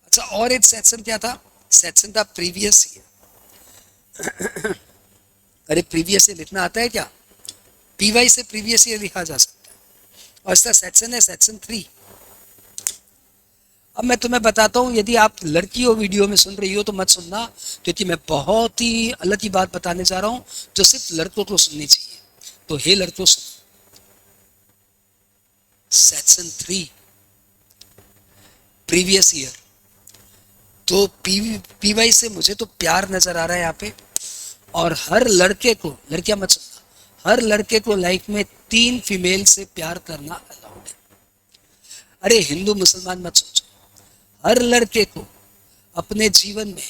अच्छा, और एक सेक्शन क्या था? सेक्शन था प्रीवियस ईयर। अरे प्रीवियस ईयर लिखना आता है क्या? पीवाई से प्रीवियस ईयर लिखा जा सकता है, और इसका सेक्शन है सेक्शन 3। अब मैं तुम्हें बताता हूँ, यदि आप लड़की हो वीडियो में सुन रही हो तो मत सुनना, क्योंकि मैं बहुत ही अलग ही बात बताने जा रहा हूँ जो सिर्फ लड़कों को सुननी चाहिए। तो हे लड़कों सुनो, सेक्शन 3 प्रीवियस ईयर। तो पीवाई से मुझे तो प्यार नजर आ रहा है यहाँ पे, और हर लड़के को, लड़कियां मत सुनना, हर लड़के को लाइफ में 3 फीमेल से प्यार करना अलाउड है। अरे हिंदू मुसलमान मत सोचो, हर लड़के को अपने जीवन में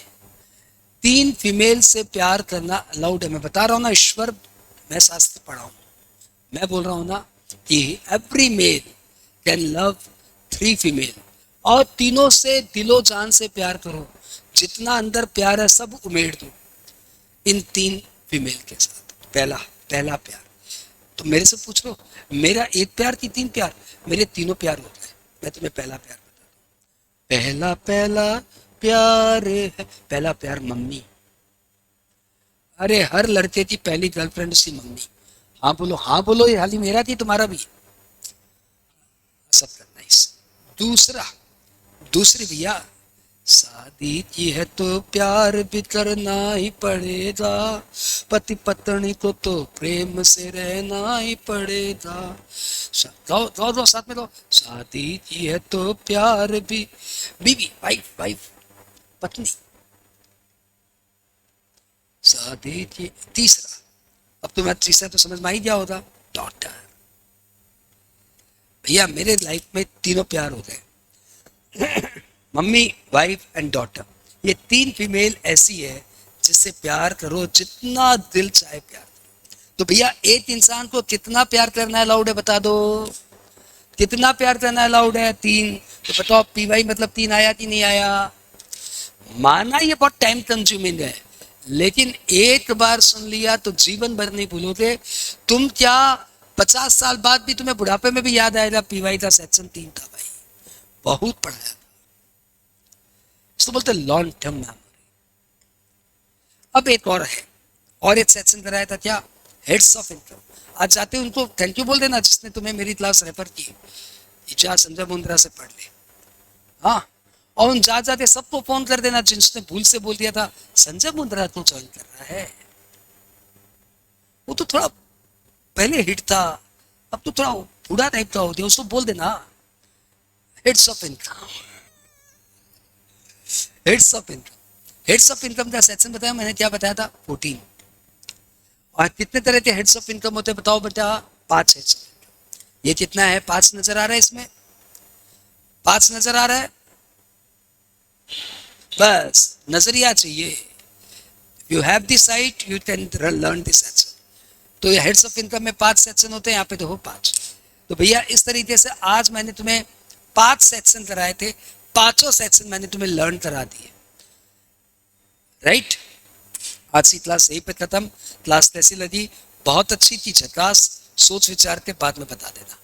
3 फीमेल से प्यार करना अलाउड है। मैं बता रहा हूँ ना, ईश्वर, मैं शास्त्र पढ़ा हूँ, मैं बोल रहा हूँ ना कि every mail can love 3 female, और तीनों से दिलो जान से प्यार करो, जितना अंदर प्यार है सब उमेड़ दो इन 3 फीमेल के साथ। पहला प्यार। तो मेरे से पूछ लो, मेरा एक प्यार की तीन प्यार, मेरे तीनों प्यार होते हैं। मैं तुम्हें पहला प्यार बताता हूँ। पहला पहला प्यार है, पहला प्यार मम्मी। अरे हर लड़के की पहली गर्लफ्रेंड उसकी मम्मी। हाँ बोलो, ये हाली मेरा थी तुम्हारा भी। सब करना इस। दूसरा, दूसरी भैया, शादी की है तो प्यार भी करना ही पड़ेगा, पति पत्नी को तो प्रेम से रहना ही पड़ेगा। दो साथ में दो। शादी की है तो प्यार भी, बीवी वाइफ वाइफ पत्नी। शादी की। तीसरा, अब तुम्हें तीसरा तो समझ में ही गया होगा, डॉटर। भैया मेरे लाइफ में तीनों प्यार हो गए, मम्मी, वाइफ एंड डॉटर। ये तीन फीमेल ऐसी है जिससे प्यार करो जितना दिल चाहे प्यार करो। तो भैया एक इंसान को कितना प्यार करना अलाउड है बता दो, कितना प्यार करना अलाउड है? तीन। तो बताओ पीवाई मतलब तीन आया कि नहीं आया? माना ये बहुत टाइम कंज्यूमिंग है, लेकिन एक बार सुन लिया तो जीवन भर नहीं भूलोगे तुम। क्या 50 साल बाद भी तुम्हें बुढ़ापे में भी याद आएगा पीवाई का सेक्शन 3 था भाई, बहुत पढ़ाया। इसको बोलते लॉन्ग टर्म मेमोरी। अब एक और है, और एक सेक्शन कराया था क्या, हेड्स ऑफ इनकम। आज जाते उनको थैंक यू बोल देना जिसने तुम्हें मेरी क्लास रेफर की, इचा संजय मुंद्रा से पढ़ ले। हाँ, और उन जा जाते सबको फोन कर देना जिसने भूल से बोल दिया था संजय मुंद्रा को ज्वाइन कर रहा है। वो तो थोड़ा पहले हिट था, अब तो थोड़ा बूढ़ा टाइप का हो गया, उसको बोल देना heads of income. Heads of income, heads of income का सेक्शन बताया मैंने, क्या बताया था? 14। और कितने तरह के हेड्स ऑफ इनकम होते हैं बताओ बेटा? 5 हेड्स ऑफ इनकम। ये कितना है? 5 नजर आ रहा है इसमें? 5 नजर आ रहा है? बस नजरिया चाहिए। You have this site you can learn this section. तो ये हेड्स ऑफ इनकम में 5 सेक्शन होते हैं, यहाँ पे देखो 5। तो भैया इस तरीके से आज मैंने तुम्हें 5 सेक्शन कराए थे, पांचों सेक्शन मैंने तुम्हें लर्न करा दिए, राइट? आज की क्लास यही पे खत्म। क्लास कैसी लगी? बहुत अच्छी थी, झकास। सोच विचार के बाद में बता देना।